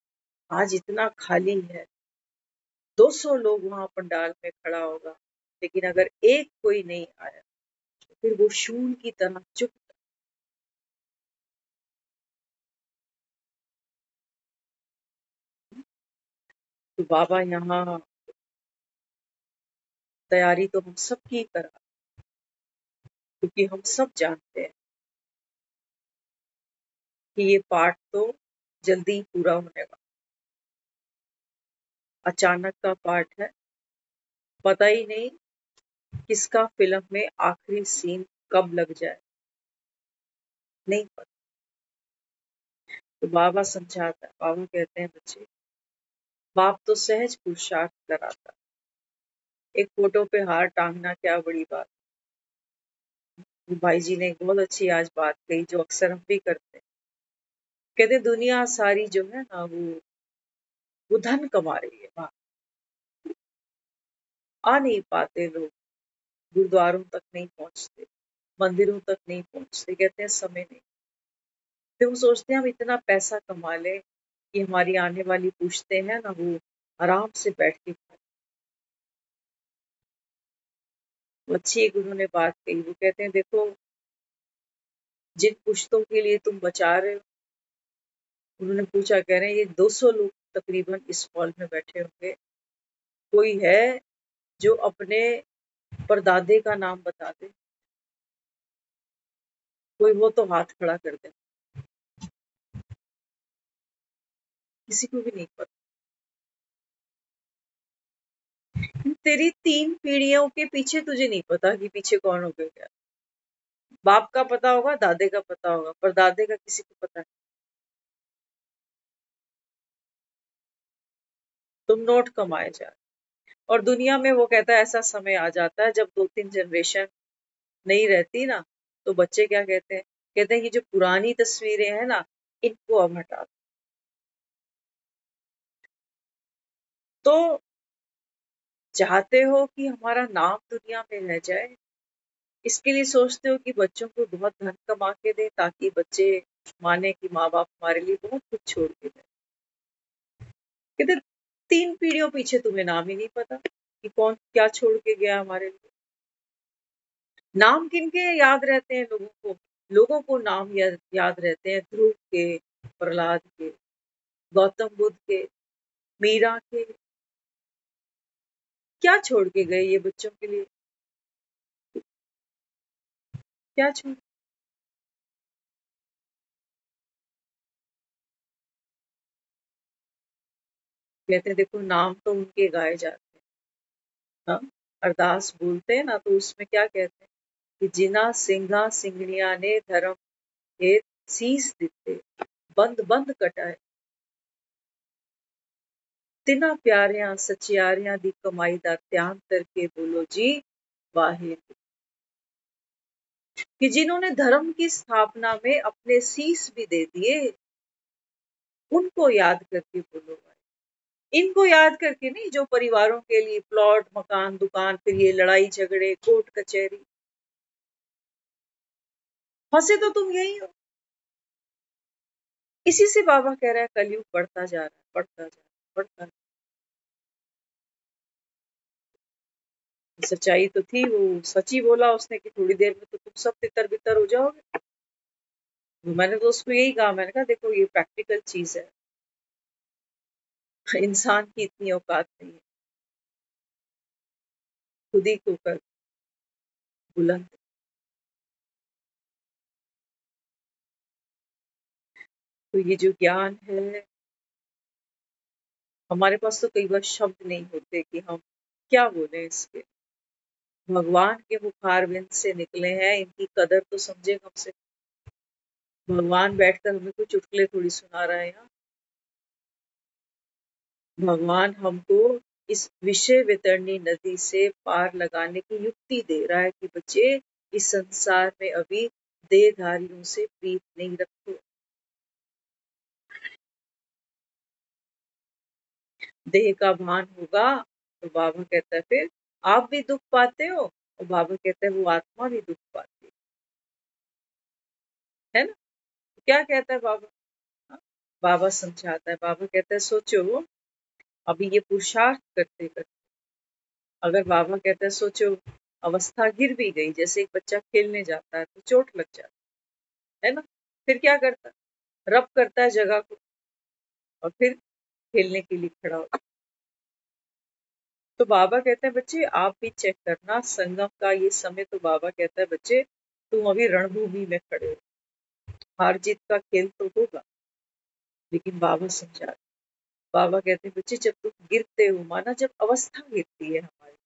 आज इतना खाली है, 200 लोग वहां पंडाल में खड़ा होगा, लेकिन अगर एक कोई नहीं आया तो फिर वो शूल की तरह चुप। तो बाबा यहाँ तैयारी तो हम सब की करा, क्योंकि हम सब जानते हैं कि ये पाठ तो जल्दी पूरा होने वाला, अचानक का पाठ है। पता ही नहीं किसका फिल्म में आखिरी सीन कब लग जाए, नहीं पता। तो बाबा समझाता है, बाबा कहते हैं बच्चे बाप तो सहज पुरुषार्थ कराता, एक फोटो पे हार टांगना क्या बड़ी बात। भाई जी ने एक बहुत अच्छी आज बात कही जो अक्सर हम भी करते हैं। कहते दुनिया सारी जो है ना वो धन कमा रही है, वहां आ नहीं पाते लोग, गुरुद्वारों तक नहीं पहुंचते, मंदिरों तक नहीं पहुंचते, कहते हैं समय नहीं। फिर वो सोचते हैं हम इतना पैसा कमा ले कि हमारी आने वाली पूछते हैं ना वो आराम से बैठ के खाए। अच्छी एक उन्होंने बात कही। वो कहते हैं देखो, जिन पुश्तों के लिए तुम बचा रहे हो, उन्होंने पूछा, कह रहे हैं ये 200 लोग तकरीबन इस हॉल में बैठे होंगे, कोई है जो अपने परदादे का नाम बता दे? कोई हो तो हाथ खड़ा कर दे। किसी को भी नहीं पता। तेरी 3 पीढ़ियों के पीछे तुझे नहीं पता कि पीछे कौन हो गया। बाप का पता होगा, दादे का पता होगा, पर दादे का किसी को पता नहीं। तुम नोट कमाए जा रहे। और दुनिया में वो कहता है ऐसा समय आ जाता है जब 2-3 जनरेशन नहीं रहती ना, तो बच्चे क्या कहते हैं? कहते हैं कि जो पुरानी तस्वीरें हैं ना, इनको अब हटा दो। तो चाहते हो कि हमारा नाम दुनिया में रह जाए, इसके लिए सोचते हो कि बच्चों को बहुत धन कमा के दें ताकि बच्चे माने कि माँ बाप हमारे लिए बहुत कुछ छोड़ के गए। कहते 3 पीढ़ियों पीछे तुम्हें नाम ही नहीं पता कि कौन क्या छोड़ के गया हमारे लिए। नाम किनके याद रहते हैं लोगों को? लोगों को नाम याद रहते हैं ध्रुव के, प्रहलाद के, गौतम बुद्ध के, मीरा के। क्या छोड़ के गए ये बच्चों के लिए? क्या छोड़? कहते हैं देखो, नाम तो उनके गाए जाते हैं। हाँ, अरदास बोलते हैं ना, तो उसमें क्या कहते हैं कि जिना सिंघा सिंघनिया ने धर्म हेत सीस दिते, बंद बंद कटाए, तिना प्यारियां सचियारियां दी कमाई दा त्याग करके बोलो जी वाहे। कि जिन्होंने धर्म की स्थापना में अपने शीश भी दे दिए, उनको याद करके बोलो भाई। इनको याद करके नहीं जो परिवारों के लिए प्लॉट, मकान, दुकान, फिर ये लड़ाई झगड़े, कोर्ट कचहरी। फंसे तो तुम यही हो। इसी से बाबा कह रहा है कलयुग बढ़ता जा रहा है, बढ़ता जा रहा है, बढ़ता। सच्चाई तो थी, वो सच ही बोला उसने कि थोड़ी देर में तो तुम सब तितर बितर हो जाओगे। मैंने तो उसको यही कहा, मैंने कहा देखो ये प्रैक्टिकल चीज है, इंसान की इतनी औकात नहीं है, खुद ही को कर बुलंद। तो ये जो ज्ञान है, हमारे पास तो कई बार शब्द नहीं होते कि हम क्या बोले इसके। भगवान के मुखारविंद से निकले हैं, इनकी कदर तो समझे कम से कम। भगवान बैठकर हमें कोई चुटकुले थोड़ी सुना रहे हैं यहाँ। भगवान हमको इस विषय वितरणी नदी से पार लगाने की युक्ति दे रहा है कि बच्चे, इस संसार में अभी देहधारियों से प्रीत नहीं रखो। देह का भान होगा तो बाबा कहता है फिर आप भी दुख पाते हो, और बाबा कहता है वो आत्मा भी दुख पाती है ना। तो क्या कहता है बाबा? हाँ, बाबा समझाता है। बाबा कहता है सोचो, अभी ये पुरुषार्थ करते करते, अगर बाबा कहता है सोचो, अवस्था गिर भी गई, जैसे एक बच्चा खेलने जाता है तो चोट लग जाती है ना, फिर क्या करता है? रब करता है जगह को और फिर खेलने के लिए खड़ा होता है। तो बाबा कहते हैं बच्चे आप भी चेक करना संगम का ये समय। तो बाबा कहता है बच्चे तुम अभी रणभूमि में खड़े हो, हार जीत का खेल तो होगा, लेकिन बाबा समझा। बाबा कहते हैं बच्चे जब तुम गिरते हो, माना जब अवस्था गिरती है हमारी,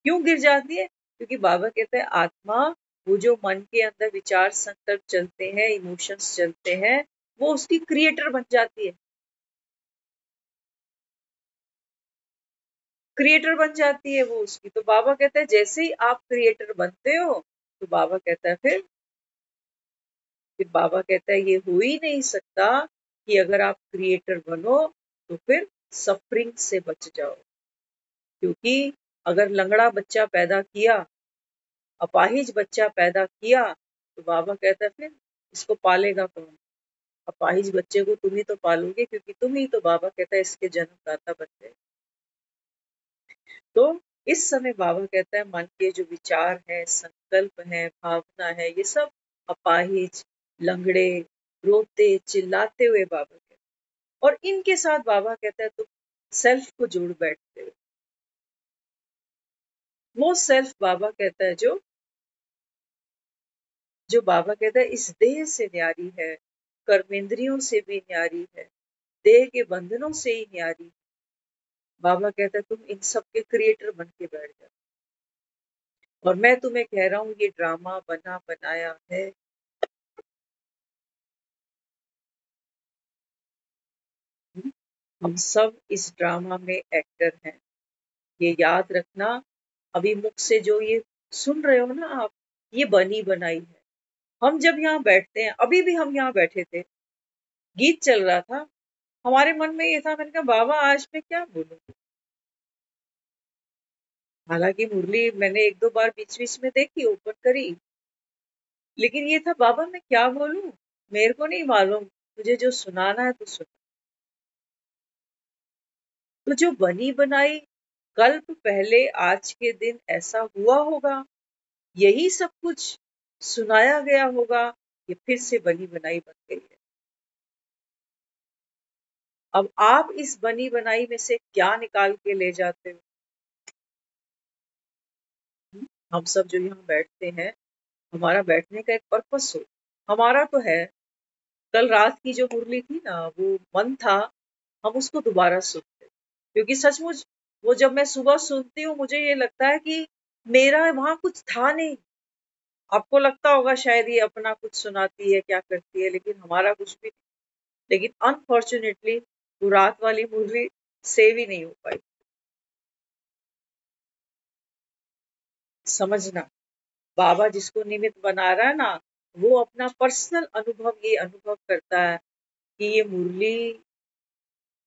क्यों गिर जाती है? क्योंकि बाबा कहते हैं आत्मा, वो जो मन के अंदर विचार संकल्प चलते हैं, इमोशंस चलते हैं, वो उसकी क्रिएटर बन जाती है। क्रिएटर बन जाती है वो उसकी। तो बाबा कहता है जैसे ही आप क्रिएटर बनते हो, तो बाबा कहता है फिर बाबा कहता है ये हो ही नहीं सकता कि अगर आप क्रिएटर बनो तो फिर सफरिंग से बच जाओ। क्योंकि अगर लंगड़ा बच्चा पैदा किया, अपाहिज बच्चा पैदा किया, तो बाबा कहता है फिर इसको पालेगा कौन? अपाहिज बच्चे को तुम ही तो पालोगे, क्योंकि तुम ही तो, बाबा कहता है, इसके जन्मदाता बन गए। तो इस समय बाबा कहता है मन के जो विचार है, संकल्प है, भावना है, ये सब अपाहिज, लंगड़े, रोते चिल्लाते हुए बाबा कहते हैं। और इनके साथ बाबा कहता है तुम सेल्फ को जोड़ बैठते हो। वो सेल्फ बाबा कहता है जो बाबा कहता है इस देह से न्यारी है, कर्मेंद्रियों से भी न्यारी है, देह के बंधनों से ही न्यारी है। बाबा कहता है तुम इन सब के क्रिएटर बन के बैठ जाओ। और मैं तुम्हें कह रहा हूँ ये ड्रामा बना बनाया है। हम सब इस ड्रामा में एक्टर हैं, ये याद रखना। अभी मुख से जो ये सुन रहे हो ना आप, ये बनी बनाई है। हम जब यहाँ बैठते हैं, अभी भी हम यहाँ बैठे थे, गीत चल रहा था, हमारे मन में ये था, मैंने कहा बाबा आज मैं क्या बोलूं। हालांकि मुरली मैंने एक दो बार बीच बीच में देखी, ओपन करी, लेकिन ये था बाबा मैं क्या बोलूं, मेरे को नहीं मालूम, तुझे जो सुनाना है तो सुना। तो जो बनी बनाई कल्प पहले आज के दिन ऐसा हुआ होगा, यही सब कुछ सुनाया गया होगा, ये फिर से बनी बनाई बन गई है। अब आप इस बनी बनाई में से क्या निकाल के ले जाते हो? हम सब जो यहाँ बैठते हैं, हमारा बैठने का एक पर्पस हो, हमारा तो है। कल रात की जो मुरली थी ना, वो मन था हम उसको दोबारा सुनते, क्योंकि सचमुच वो जब मैं सुबह सुनती हूँ मुझे ये लगता है कि मेरा वहां कुछ था नहीं। आपको लगता होगा शायद ये अपना कुछ सुनाती है, क्या करती है, लेकिन हमारा कुछ भी नहीं। लेकिन अनफॉर्चुनेटली वो रात वाली मुरली सेव ही नहीं हो पाई। समझना, बाबा जिसको निमित्त बना रहा है ना, वो अपना पर्सनल अनुभव ये अनुभव करता है कि ये मुरली,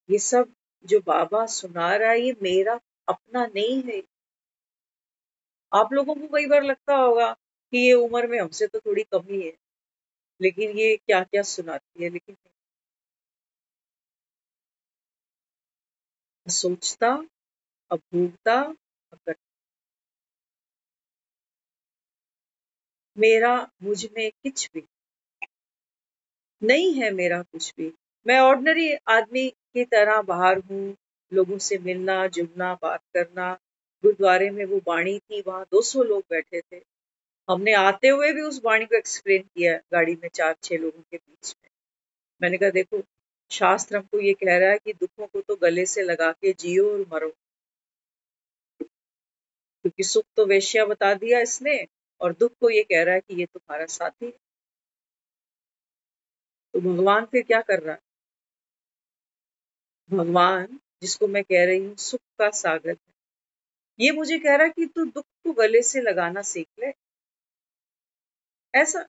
ये सब जो बाबा सुना रहा है, ये मेरा अपना नहीं है। आप लोगों को कई बार लगता होगा कि ये उम्र में हमसे तो थोड़ी कमी है, लेकिन ये क्या क्या सुनाती है। लेकिन सोचता, अब भूलता, मेरा मुझ में कुछ भी नहीं है, मेरा कुछ भी। मैं ऑर्डिनरी आदमी की तरह बाहर हूँ, लोगों से मिलना जुलना बात करना। गुरुद्वारे में वो वाणी थी, वहां 200 लोग बैठे थे, हमने आते हुए भी उस वाणी को एक्सप्लेन किया गाड़ी में 4-6 लोगों के बीच में। मैंने कहा देखो, शास्त्र हमको ये कह रहा है कि दुखों को तो गले से लगा के जियो और मरो, क्योंकि सुख तो वेश्या बता दिया इसने, और दुख को ये कह रहा है कि ये तुम्हारा साथी है। तो भगवान फिर क्या कर रहा है? भगवान जिसको मैं कह रही हूँ सुख का सागर है, ये मुझे कह रहा है कि तू दुख को गले से लगाना सीख ले। ऐसा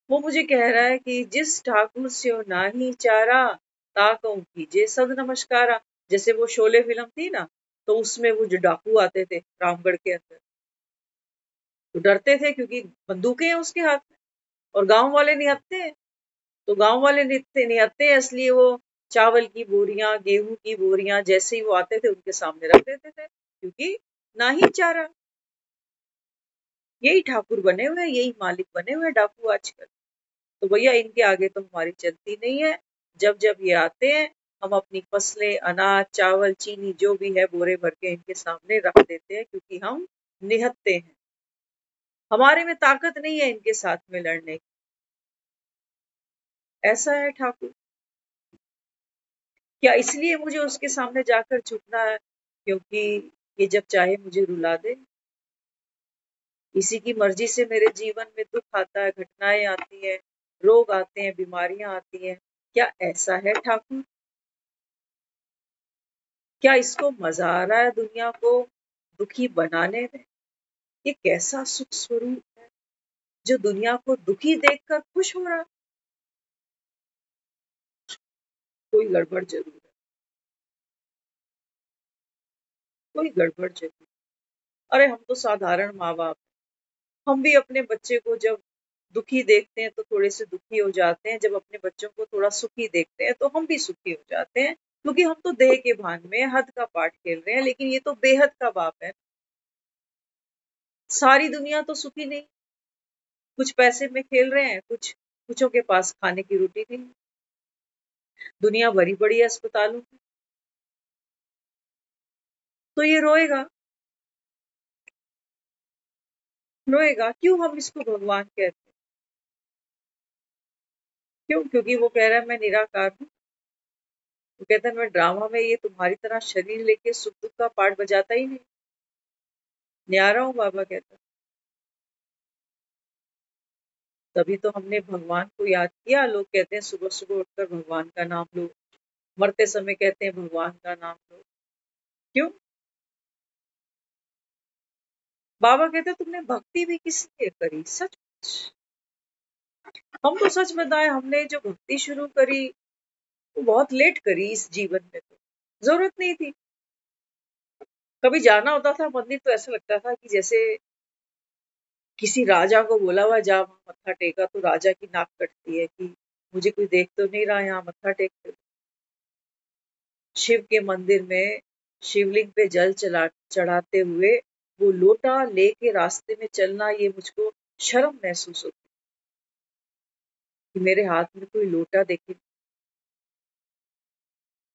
वो मुझे कह रहा है कि जिस ठाकुर से नाही चारा, ताकऊ कीजे सद नमस्कारा। जैसे वो शोले फिल्म थी ना, तो उसमें वो जो डाकू आते थे रामगढ़ के अंदर, तो डरते थे क्योंकि बंदूकें हैं उसके हाथ में, और गांव वाले निहत्ते हैं। तो गांव वाले निहत्ते हैं, इसलिए वो चावल की बोरियां, गेहूं की बोरियां जैसे ही वो आते थे उनके सामने रख देते थे, क्योंकि ना ही चारा। यही ठाकुर बने हुए, यही मालिक बने हुए डाकू आजकल। तो भैया इनके आगे तो हमारी चलती नहीं है। जब जब ये आते हैं, हम अपनी फसलें, अनाज, चावल, चीनी जो भी है बोरे भर के इनके सामने रख देते हैं, क्योंकि हम निहत्ते हैं, हमारे में ताकत नहीं है इनके साथ में लड़ने की। ऐसा है ठाकुर। क्या इसलिए मुझे उसके सामने जाकर झुकना है क्योंकि ये जब चाहे मुझे रुला दे? इसी की मर्जी से मेरे जीवन में दुख आता है, घटनाएं आती हैं, रोग आते हैं, बीमारियां आती हैं। क्या ऐसा है ठाकुर? क्या इसको मजा आ रहा है दुनिया को दुखी बनाने में? ये कैसा सुख स्वरूप है जो दुनिया को दुखी देखकर खुश हो रहा? कोई गड़बड़ जरूर है, कोई गड़बड़ जरूर। अरे हम तो साधारण माँ बाप, हम भी अपने बच्चे को जब दुखी देखते हैं तो थोड़े से दुखी हो जाते हैं, जब अपने बच्चों को थोड़ा सुखी देखते हैं तो हम भी सुखी हो जाते हैं। क्योंकि हम तो देह के भान में हद का पाठ खेल रहे हैं, लेकिन ये तो बेहद का बाप है। सारी दुनिया तो सुखी नहीं, कुछ पैसे में खेल रहे हैं, कुछों के पास खाने की रोटी नहीं। दुनिया भरी पड़ी है अस्पतालों में, तो ये रोएगा। रोएगा क्यों? हम इसको भगवान कहते हैं। क्यों? क्योंकि वो कह रहा है मैं निराकार हूँ। वो कहता है मैं ड्रामा में ये तुम्हारी तरह शरीर लेके सुख दुख का पार्ट बजाता ही नहीं, न्यारा हूँ। बाबा कहता है तभी तो हमने भगवान को याद किया। लोग कहते हैं सुबह सुबह उठकर भगवान का नाम लो, मरते समय कहते हैं भगवान का नाम लो। क्यों? बाबा कहते हैं तुमने भक्ति भी किस लिए करी? सच हम तो सच बताएं, हमने जो भक्ति शुरू करी वो बहुत लेट करी इस जीवन में, तो जरूरत नहीं थी। कभी जाना होता था मंदिर तो ऐसा लगता था कि जैसे किसी राजा को बोला हुआ जा वहां मत्था टेका, तो राजा की नाक कटती है कि मुझे कोई देख तो नहीं रहा, यहाँ मत्था टेक। शिव के मंदिर में शिवलिंग पे जल चढ़ाते हुए वो लोटा लेके रास्ते में चलना, ये मुझको शर्म महसूस होती कि मेरे हाथ में कोई लोटा देखे।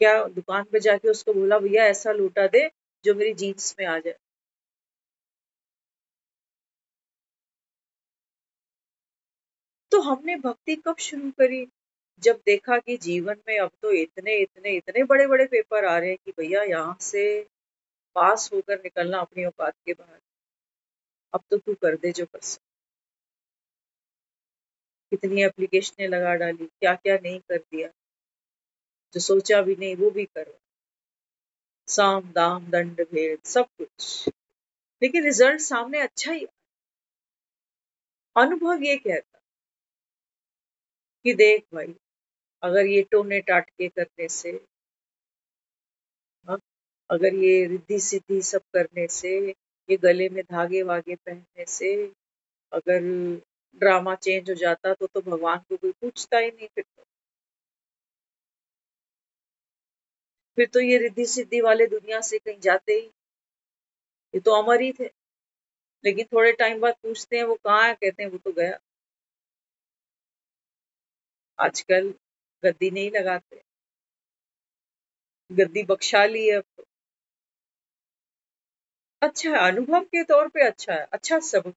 क्या दुकान पे जाके उसको बोला भैया ऐसा लोटा दे जो मेरी जीन्स में आ जाए? तो हमने भक्ति कब शुरू करी? जब देखा कि जीवन में अब तो इतने इतने इतने बड़े बड़े पेपर आ रहे हैं कि भैया यहाँ से पास होकर निकलना अपनी औकात के बाहर। अब तो तू कर दे जो कर सकता। कितनी एप्लीकेशनें लगा डाली, क्या क्या नहीं कर दिया, जो सोचा भी नहीं वो भी कर। साम दाम दंड भेद सब कुछ, लेकिन रिजल्ट सामने अच्छा ही। अनुभव ये कहता कि देख भाई, अगर ये टोने टाटके करने से, हाँ, अगर ये रिद्धि सिद्धि सब करने से, ये गले में धागे वागे पहनने से, अगर ड्रामा चेंज हो जाता तो भगवान को कोई पूछता ही नहीं। फिर तो ये रिद्धि सिद्धि वाले दुनिया से कहीं जाते ही, ये तो अमर ही थे। लेकिन थोड़े टाइम बाद पूछते हैं वो कहाँ है, कहते हैं वो तो गया। आजकल गद्दी नहीं लगाते, गद्दी बख्शा ली है अब तो। अच्छा है, अनुभव के तौर पे अच्छा है, अच्छा सबक।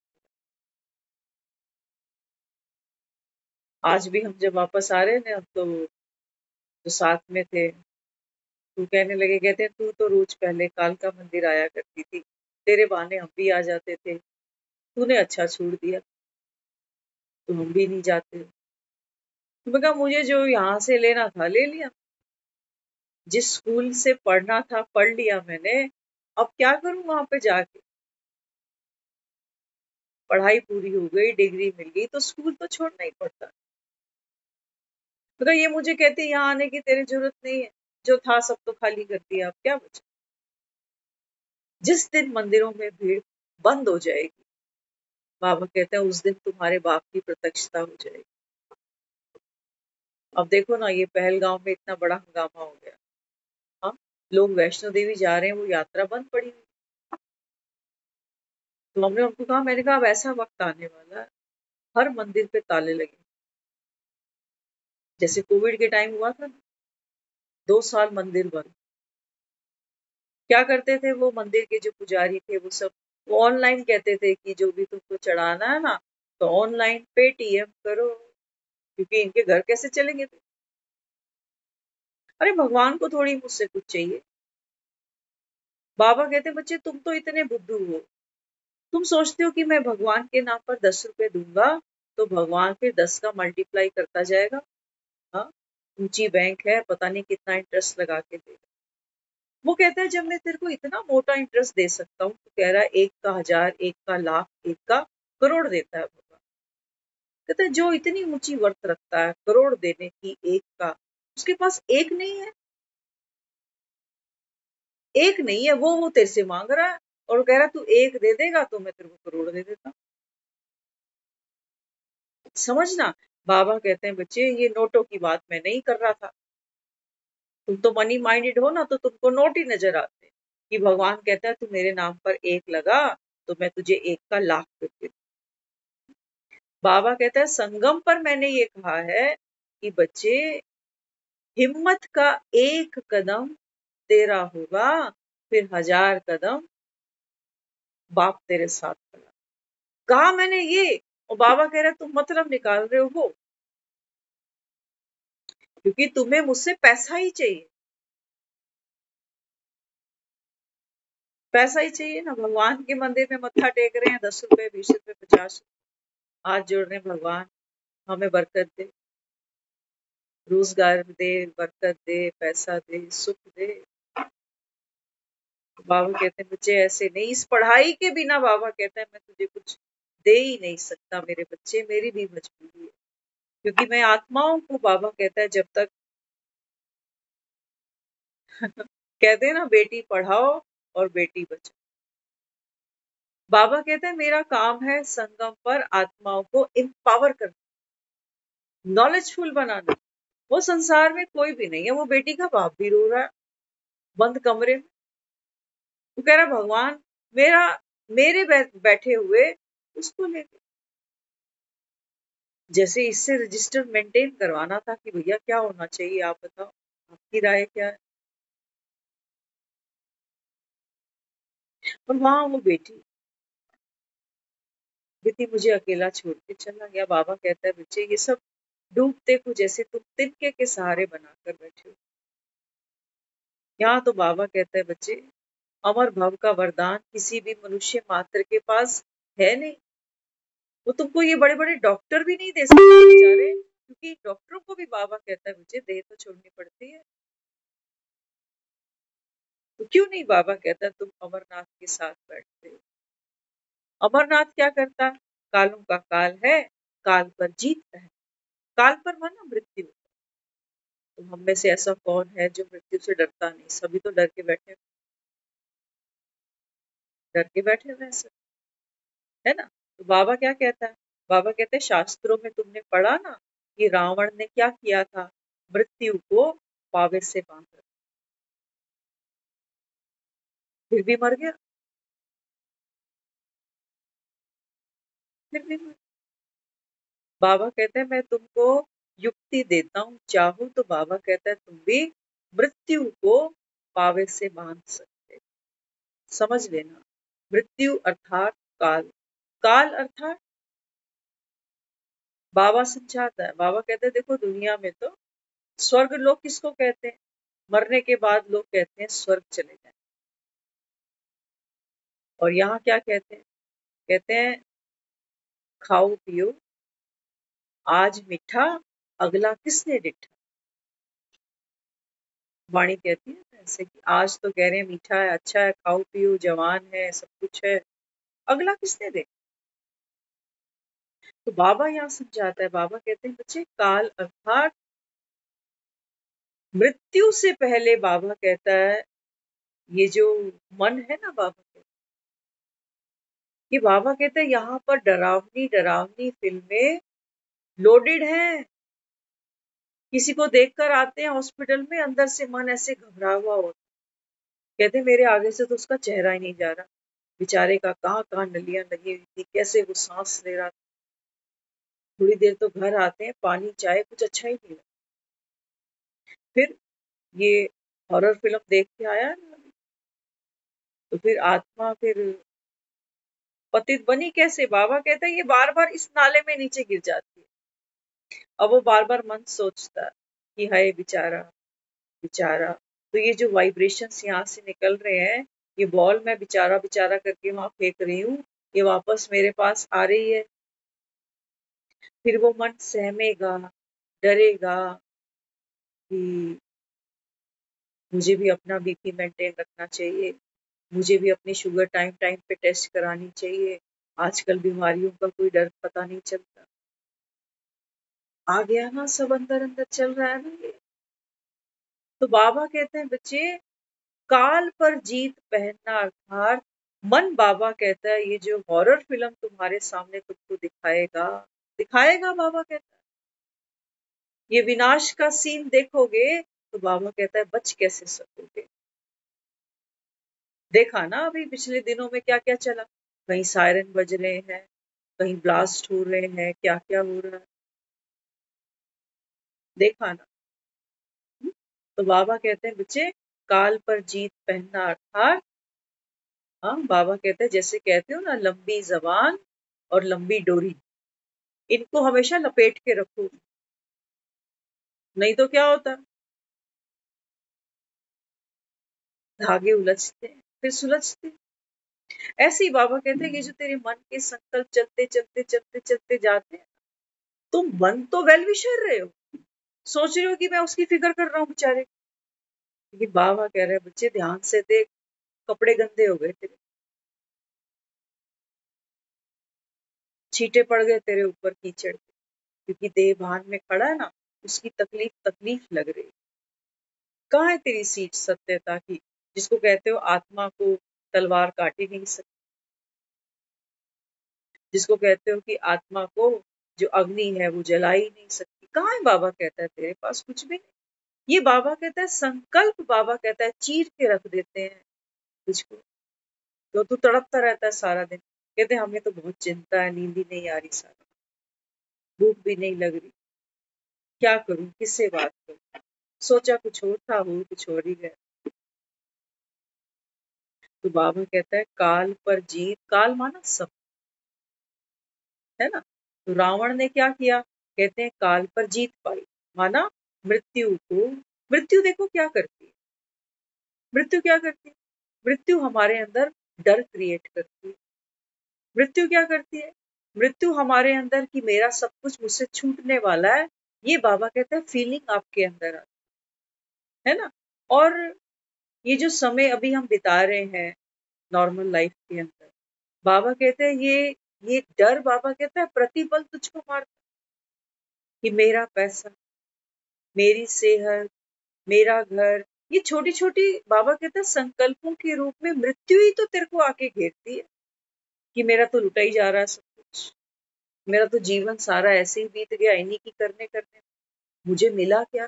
आज भी हम जब वापस आ रहे हैं ना, हम तो जो साथ में थे तो कहने लगे, कहते हैं तू तो रोज पहले कालका मंदिर आया करती थी, तेरे बहाने हम भी आ जाते थे, तूने अच्छा छोड़ दिया तो हम भी नहीं जाते। तो मैं कहा मुझे जो यहाँ से लेना था ले लिया, जिस स्कूल से पढ़ना था पढ़ लिया मैंने, अब क्या करूं वहां पे जाके? पढ़ाई पूरी हो गई, डिग्री मिल गई, तो स्कूल तो छोड़ना ही पड़ता। तो ये मुझे कहते यहाँ आने की तेरी जरूरत नहीं है, जो था सब तो खाली कर दिया, अब क्या बचा? जिस दिन मंदिरों में भीड़ बंद हो जाएगी, बाबा कहते हैं उस दिन तुम्हारे बाप की प्रत्यक्षता हो जाएगी। अब देखो ना, ये पहलगांव में इतना बड़ा हंगामा हो गया। हाँ, लोग वैष्णो देवी जा रहे हैं, वो यात्रा बंद पड़ी हुई। तो हमने उनको कहा, मैंने कहा अब ऐसा वक्त आने वाला है, हर मंदिर पे ताले लगे, जैसे कोविड के टाइम हुआ था ना, 2 साल मंदिर बंद। क्या करते थे वो मंदिर के जो पुजारी थे, वो सब वो ऑनलाइन कहते थे कि जो भी तुमको चढ़ाना है ना, तो ऑनलाइन पेटीएम करो, क्योंकि इनके घर कैसे चलेंगे? अरे भगवान को थोड़ी मुझसे कुछ चाहिए। बाबा कहते बच्चे तुम तो इतने बुद्धू हो, तुम सोचते हो कि मैं भगवान के नाम पर 10 रुपए दूंगा तो भगवान फिर 10 का मल्टीप्लाई करता जाएगा। हाँ, ऊंची बैंक है, पता नहीं कितना इंटरेस्ट लगा के देगा। वो कहता है जब मैं तेरे को इतना मोटा इंटरेस्ट दे सकता हूँ, तो कह रहा है 1 का 1000, 1 का 1 लाख, 1 का 1 करोड़ देता है भगवान। कहता है जो इतनी ऊंची वर्त रखता है करोड़ देने की, 1 का, उसके पास 1 नहीं है। 1 नहीं है, वो तेरे से मांग रहा है और कह रहा है तू 1 दे देगा तो मैं तेरे को करोड़ दे देता हूँ। समझना, बाबा कहते हैं बच्चे ये नोटों की बात मैं नहीं कर रहा था, तुम तो मनी माइंडेड हो ना, तो तुमको नोट ही नजर आते हैं कि भगवान कहता है तू मेरे नाम पर एक लगा तो मैं तुझे एक का लाख करके दूं। बाबा कहता है संगम पर मैंने ये कहा है कि बच्चे, हिम्मत का एक कदम तेरा होगा, फिर 1000 कदम बाप तेरे साथ खड़ा। कहा मैंने ये, और बाबा कह रहे तुम मतलब निकाल रहे हो, क्योंकि तुम्हें मुझसे पैसा ही चाहिए, पैसा ही चाहिए ना। भगवान के मंदिर में मत्था टेक रहे हैं, 10 रुपए 20 रुपए 50, हाथ जोड़ रहे हैं, भगवान हमें बरकत दे, रोजगार दे, बरकत दे, पैसा दे, सुख दे। बाबा कहते हैं बच्चे ऐसे नहीं, इस पढ़ाई के बिना बाबा कहता है मैं तुझे कुछ दे ही नहीं सकता मेरे बच्चे, मेरी भी मजबूरी है, क्योंकि मैं आत्माओं को, बाबा कहता है जब तक कहते हैं ना बेटी पढ़ाओ और बेटी बचाओ, बाबा कहते हैं मेरा काम है संगम पर आत्माओं को एम्पावर करना, नॉलेजफुल बनाना। वो संसार में कोई भी नहीं है, वो बेटी का बाप भी रो रहा है बंद कमरे में, वो कह रहा भगवान मेरा, मेरे बैठे हुए उसको लेके, जैसे इससे रजिस्टर मेंटेन करवाना था कि भैया क्या होना चाहिए आप बताओ, आपकी राय क्या है। और वहां वो बेटी मुझे अकेला छोड़ के चला गया। बाबा कहता है बच्चे ये सब डूबते को जैसे तुम तिनके के सहारे बनाकर बैठे हो। यहाँ तो बाबा कहता है बच्चे अमर भव का वरदान किसी भी मनुष्य मात्र के पास है नहीं, वो तुमको ये बड़े बड़े डॉक्टर भी नहीं दे सकते बेचारे, क्योंकि डॉक्टरों को भी बाबा कहता है मुझे देह तो छोड़नी पड़ती है, तो क्यों नहीं बाबा कहता है तुम अमरनाथ के साथ बैठते हो। अमरनाथ क्या करता है, कालों का काल है, काल पर जीतता है, काल पर माना मृत्यु। तो हम में से ऐसा कौन है जो मृत्यु से डरता नहीं, सभी तो डर के बैठे हुए हैं सब, है ना। तो बाबा क्या कहता है, बाबा कहते हैं शास्त्रों में तुमने पढ़ा ना कि रावण ने क्या किया था, मृत्यु को पावे से बांध रखा, फिर भी मर गया, फिर भी मर। बाबा कहते हैं मैं तुमको युक्ति देता हूँ, चाहूं तो बाबा कहता है तुम भी मृत्यु को पावे से बांध सकते हो। समझ लेना, मृत्यु अर्थात काल, काल अर्थात बाबा समझाता है। बाबा कहते हैं देखो दुनिया में तो स्वर्ग लोग किसको कहते हैं, मरने के बाद लोग कहते हैं स्वर्ग चले जाए, और यहाँ क्या कहते हैं, कहते हैं खाओ पियो आज मीठा, अगला किसने डिठा। वाणी कहती है ना ऐसे कि आज तो कह रहे हैं मीठा है, अच्छा है, खाओ पियो, जवान है, सब कुछ है, अगला किसने दे। तो बाबा यहाँ समझाता है, बाबा कहते हैं बच्चे काल अर्थात मृत्यु से पहले, बाबा कहता है ये जो मन है ना, बाबा कहता है, ये बाबा कहते हैं यहाँ पर डरावनी डरावनी फिल्में लोडेड हैं। किसी को देखकर आते हैं हॉस्पिटल में, अंदर से मन ऐसे घबरा हुआ होता, कहते मेरे आगे से तो उसका चेहरा ही नहीं जा रहा, बेचारे का कहाँ कहाँ नलियां लगी हुई थी, कैसे वो सांस ले रहा था। थोड़ी देर तो घर आते हैं, पानी चाय कुछ अच्छा ही नहीं लगा। फिर ये हॉरर फिल्म देख के आया ना, तो फिर आत्मा फिर पतित बनी कैसे, बाबा कहता है ये बार बार इस नाले में नीचे गिर जाती है। अब वो बार बार मन सोचता है कि हाय बेचारा बेचारा, तो ये जो वाइब्रेशंस यहाँ से निकल रहे हैं, ये बॉल मैं बेचारा बेचारा करके वहां फेंक रही हूँ, ये वापस मेरे पास आ रही है। फिर वो मन सहमेगा, डरेगा कि मुझे भी अपना बीपी मेंटेन रखना चाहिए, मुझे भी अपनी शुगर टाइम टाइम पे टेस्ट करानी चाहिए, आजकल बीमारियों का कोई डर पता नहीं चलता। आ गया ना, सब अंदर अंदर चल रहा है ना ये। तो बाबा कहते हैं बच्चे काल पर जीत पहनना अर्थात मन, बाबा कहता है ये जो हॉरर फिल्म तुम्हारे सामने तुमको दिखाएगा, दिखाएगा बाबा कहता है, ये विनाश का सीन देखोगे तो बाबा कहता है बच कैसे सकोगे। देखा ना अभी पिछले दिनों में क्या क्या चला, कहीं सायरन बज रहे हैं, कहीं ब्लास्ट हो रहे हैं, क्या क्या हो रहा है, देखा ना। तो बाबा कहते हैं बच्चे काल पर जीत पहनना अर्थात, हाँ बाबा कहते हैं जैसे कहते हो ना लंबी जबान और लंबी डोरी, इनको हमेशा लपेट के रखो, नहीं तो क्या होता, धागे उलझते हैं फिर सुलझते हैं। ऐसे ही बाबा कहते हैं कि जो तेरे मन के संकल्प चलते चलते चलते चलते जाते हैं, तुम मन तो वेल विशर रहे हो, सोच रहे हो कि मैं उसकी फिक्र कर रहा हूँ बेचारे, लेकिन बाबा कह रहे हैं बच्चे ध्यान से देख, कपड़े गंदे हो गए तेरे, छींटे पड़ गए तेरे ऊपर कीचड़ के, क्योंकि देह भान में खड़ा है ना, उसकी तकलीफ तकलीफ लग रही। कहाँ है तेरी सीट सत्यता की, जिसको कहते हो आत्मा को तलवार काट ही नहीं सकती, जिसको कहते हो कि आत्मा को जो अग्नि है वो जला ही नहीं सकती, कहाँ है। बाबा कहता है तेरे पास कुछ भी नहीं। ये बाबा कहता है संकल्प, बाबा कहता है चीर के रख देते हैं तुझको, तो तू तड़पता रहता है सारा दिन। कहते हैं हमें तो बहुत चिंता है, नींद ही नहीं आ रही, सारा भूख भी नहीं लग रही, क्या करूं किससे बात करूं, सोचा कुछ और था हो कुछ और ही गया। तो बाबा कहता है काल पर जीत, काल माना सब, है ना। तो रावण ने क्या किया, कहते हैं काल पर जीत पाई, माना मृत्यु को, मृत्यु देखो क्या करती है, मृत्यु क्या करती है, मृत्यु हमारे अंदर डर क्रिएट करती है। मृत्यु क्या करती है, मृत्यु हमारे अंदर कि मेरा सब कुछ मुझसे छूटने वाला है, ये बाबा कहते हैं फीलिंग आपके अंदर आती है ना। और ये जो समय अभी हम बिता रहे हैं नॉर्मल लाइफ के अंदर, बाबा कहते हैं ये डर, बाबा कहता है प्रतिपल तुझको मारता है, कि मेरा पैसा, मेरी सेहत, मेरा घर, ये छोटी छोटी बाबा कहता है संकल्पों के रूप में मृत्यु ही तो तेरे को आके घेरती है, कि मेरा तो लुटा ही जा रहा है सब कुछ, मेरा तो जीवन सारा ऐसे ही बीत गया इन्हीं की करने करने, मुझे मिला क्या।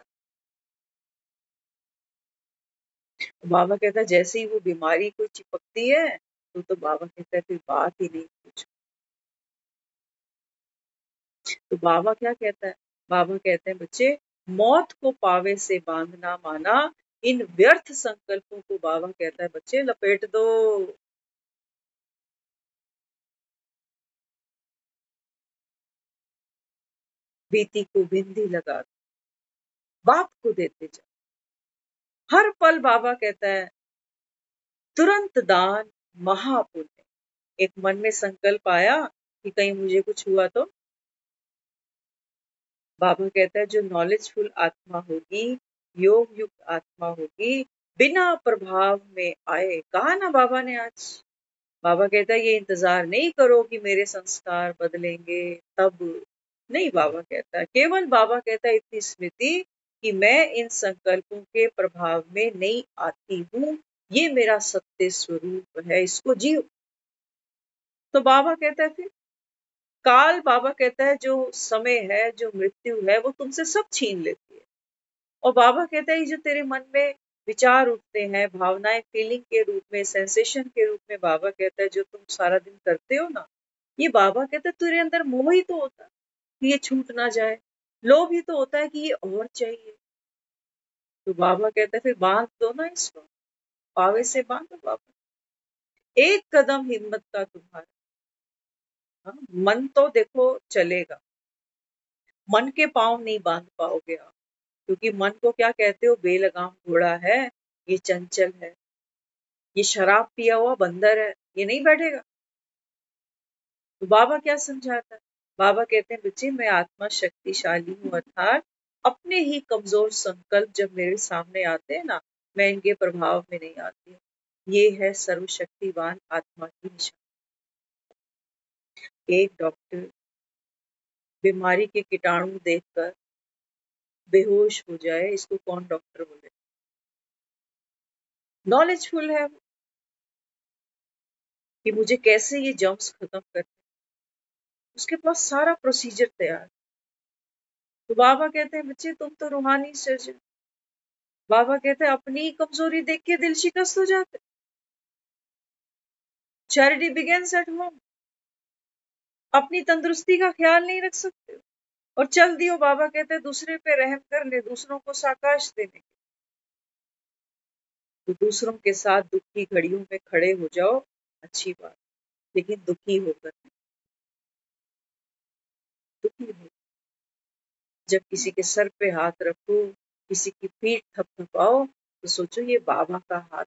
बाबा कहता है जैसे ही वो बीमारी कोई चिपकती है, तो बाबा कहता है फिर बात ही नहीं कुछ। तो बाबा क्या कहता है, बाबा कहते हैं बच्चे मौत को पावे से बांधना, माना इन व्यर्थ संकल्पों को बाबा कहता है बच्चे लपेट दो। बीती को बिंदी लगा दो, बाप को देते जाओ, हर पल बाबा कहता है तुरंत दान महापुण्य। एक मन में संकल्प आया कि कहीं मुझे कुछ हुआ तो बाबा कहता है जो नॉलेजफुल आत्मा होगी, योग युक्त आत्मा होगी, बिना प्रभाव में आए, कहा ना बाबा ने आज, बाबा कहता है ये इंतजार नहीं करो कि मेरे संस्कार बदलेंगे तब, नहीं बाबा कहता है, केवल बाबा कहता है इतनी स्मृति कि मैं इन संकल्पों के प्रभाव में नहीं आती हूँ, ये मेरा सत्य स्वरूप है, इसको जियो। तो बाबा कहता है फिर काल, बाबा कहता है जो समय है, जो मृत्यु है, वो तुमसे सब छीन लेती है। और बाबा कहता है जो तेरे मन में विचार उठते हैं, भावनाएं फीलिंग के रूप में, सेंसेशन के रूप में, बाबा कहता है जो तुम सारा दिन करते हो ना, ये बाबा कहता है तेरे अंदर मोह ही तो होता है कि ये छूट ना जाए, लोभ ही तो होता है कि ये और चाहिए। तो बाबा कहता है फिर बांध दो ना इसको, पावे से बांधो बाबा, एक कदम हिम्मत का तुम्हारा। हाँ, मन तो देखो चलेगा, मन के पांव नहीं बांध पाओगे आप, क्योंकि मन को क्या कहते हो, बेलगाम घोड़ा है, ये चंचल है, ये शराब पिया हुआ बंदर है, ये नहीं बैठेगा। तो बाबा क्या समझाता है, बाबा कहते हैं बच्चे मैं आत्मा शक्तिशाली हूँ, अर्थात अपने ही कमजोर संकल्प जब मेरे सामने आते हैं ना, मैं इनके प्रभाव में नहीं आती हूँ, ये है सर्वशक्तिवान आत्मा की निशानी। एक डॉक्टर बीमारी के कीटाणु देखकर बेहोश हो जाए, इसको कौन डॉक्टर बोले, नॉलेजफुल है वो, कि मुझे कैसे ये जर्म्स खत्म करने, उसके पास सारा प्रोसीजर तैयार। तो बाबा कहते हैं बच्चे तुम तो रूहानी सर्जन, बाबा कहते हैं अपनी कमजोरी देख के दिल शिकस्त हो जाते। Charity begins at home. अपनी तंदुरुस्ती का ख्याल नहीं रख सकते और चल दियो, बाबा कहते हैं दूसरे पे रहम कर ले, दूसरों को साकाश देने के, तो दूसरों के साथ दुख की घड़ियों में खड़े हो जाओ, अच्छी बात, लेकिन दुखी होकर नहीं, दुखी हो। जब किसी के सर पे हाथ रखो, किसी की पीठ थपथपाओ, तो सोचो ये बाबा का हाथ।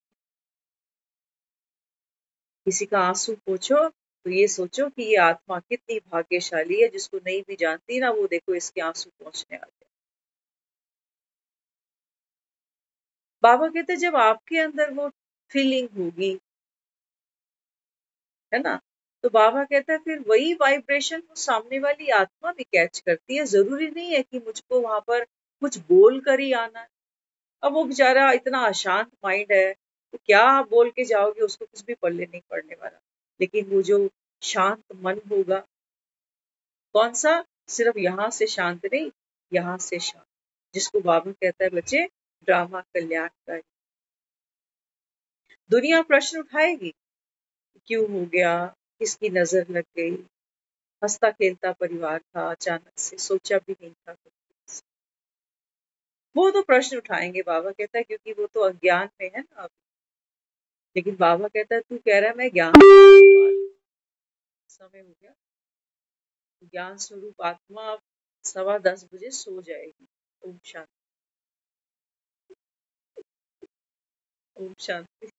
किसी का आंसू पोंछो तो ये सोचो कि ये आत्मा कितनी भाग्यशाली है, जिसको नहीं भी जानती ना, वो देखो इसके आंसू पोंछने आ गए। बाबा कहते जब आपके अंदर वो फीलिंग होगी, है ना, तो बाबा कहता है फिर वही वाइब्रेशन वो सामने वाली आत्मा भी कैच करती है। जरूरी नहीं है कि मुझको वहां पर कुछ बोल कर ही आना है। अब वो बेचारा इतना अशांत माइंड है, तो क्या आप बोल के जाओगे, उसको कुछ भी पढ़ने नहीं पड़ने वाला। लेकिन वो जो शांत मन होगा, कौन सा, सिर्फ यहाँ से शांत नहीं, यहाँ से शांत, जिसको बाबा कहता है बच्चे ड्रामा कल्याणकारी। दुनिया प्रश्न उठाएगी, क्यों हो गया, किसकी नजर लग गई, हंसता खेलता परिवार था, अचानक से सोचा भी नहीं था कुछ। वो तो प्रश्न उठाएंगे, बाबा कहता है, क्योंकि वो तो अज्ञान में है ना अभी। लेकिन बाबा कहता है तू कह रहा है मैं ज्ञान, समय हो गया, ज्ञान स्वरूप आत्मा अब 10:15 सो जाएगी। ओम शांति। ओम शांति।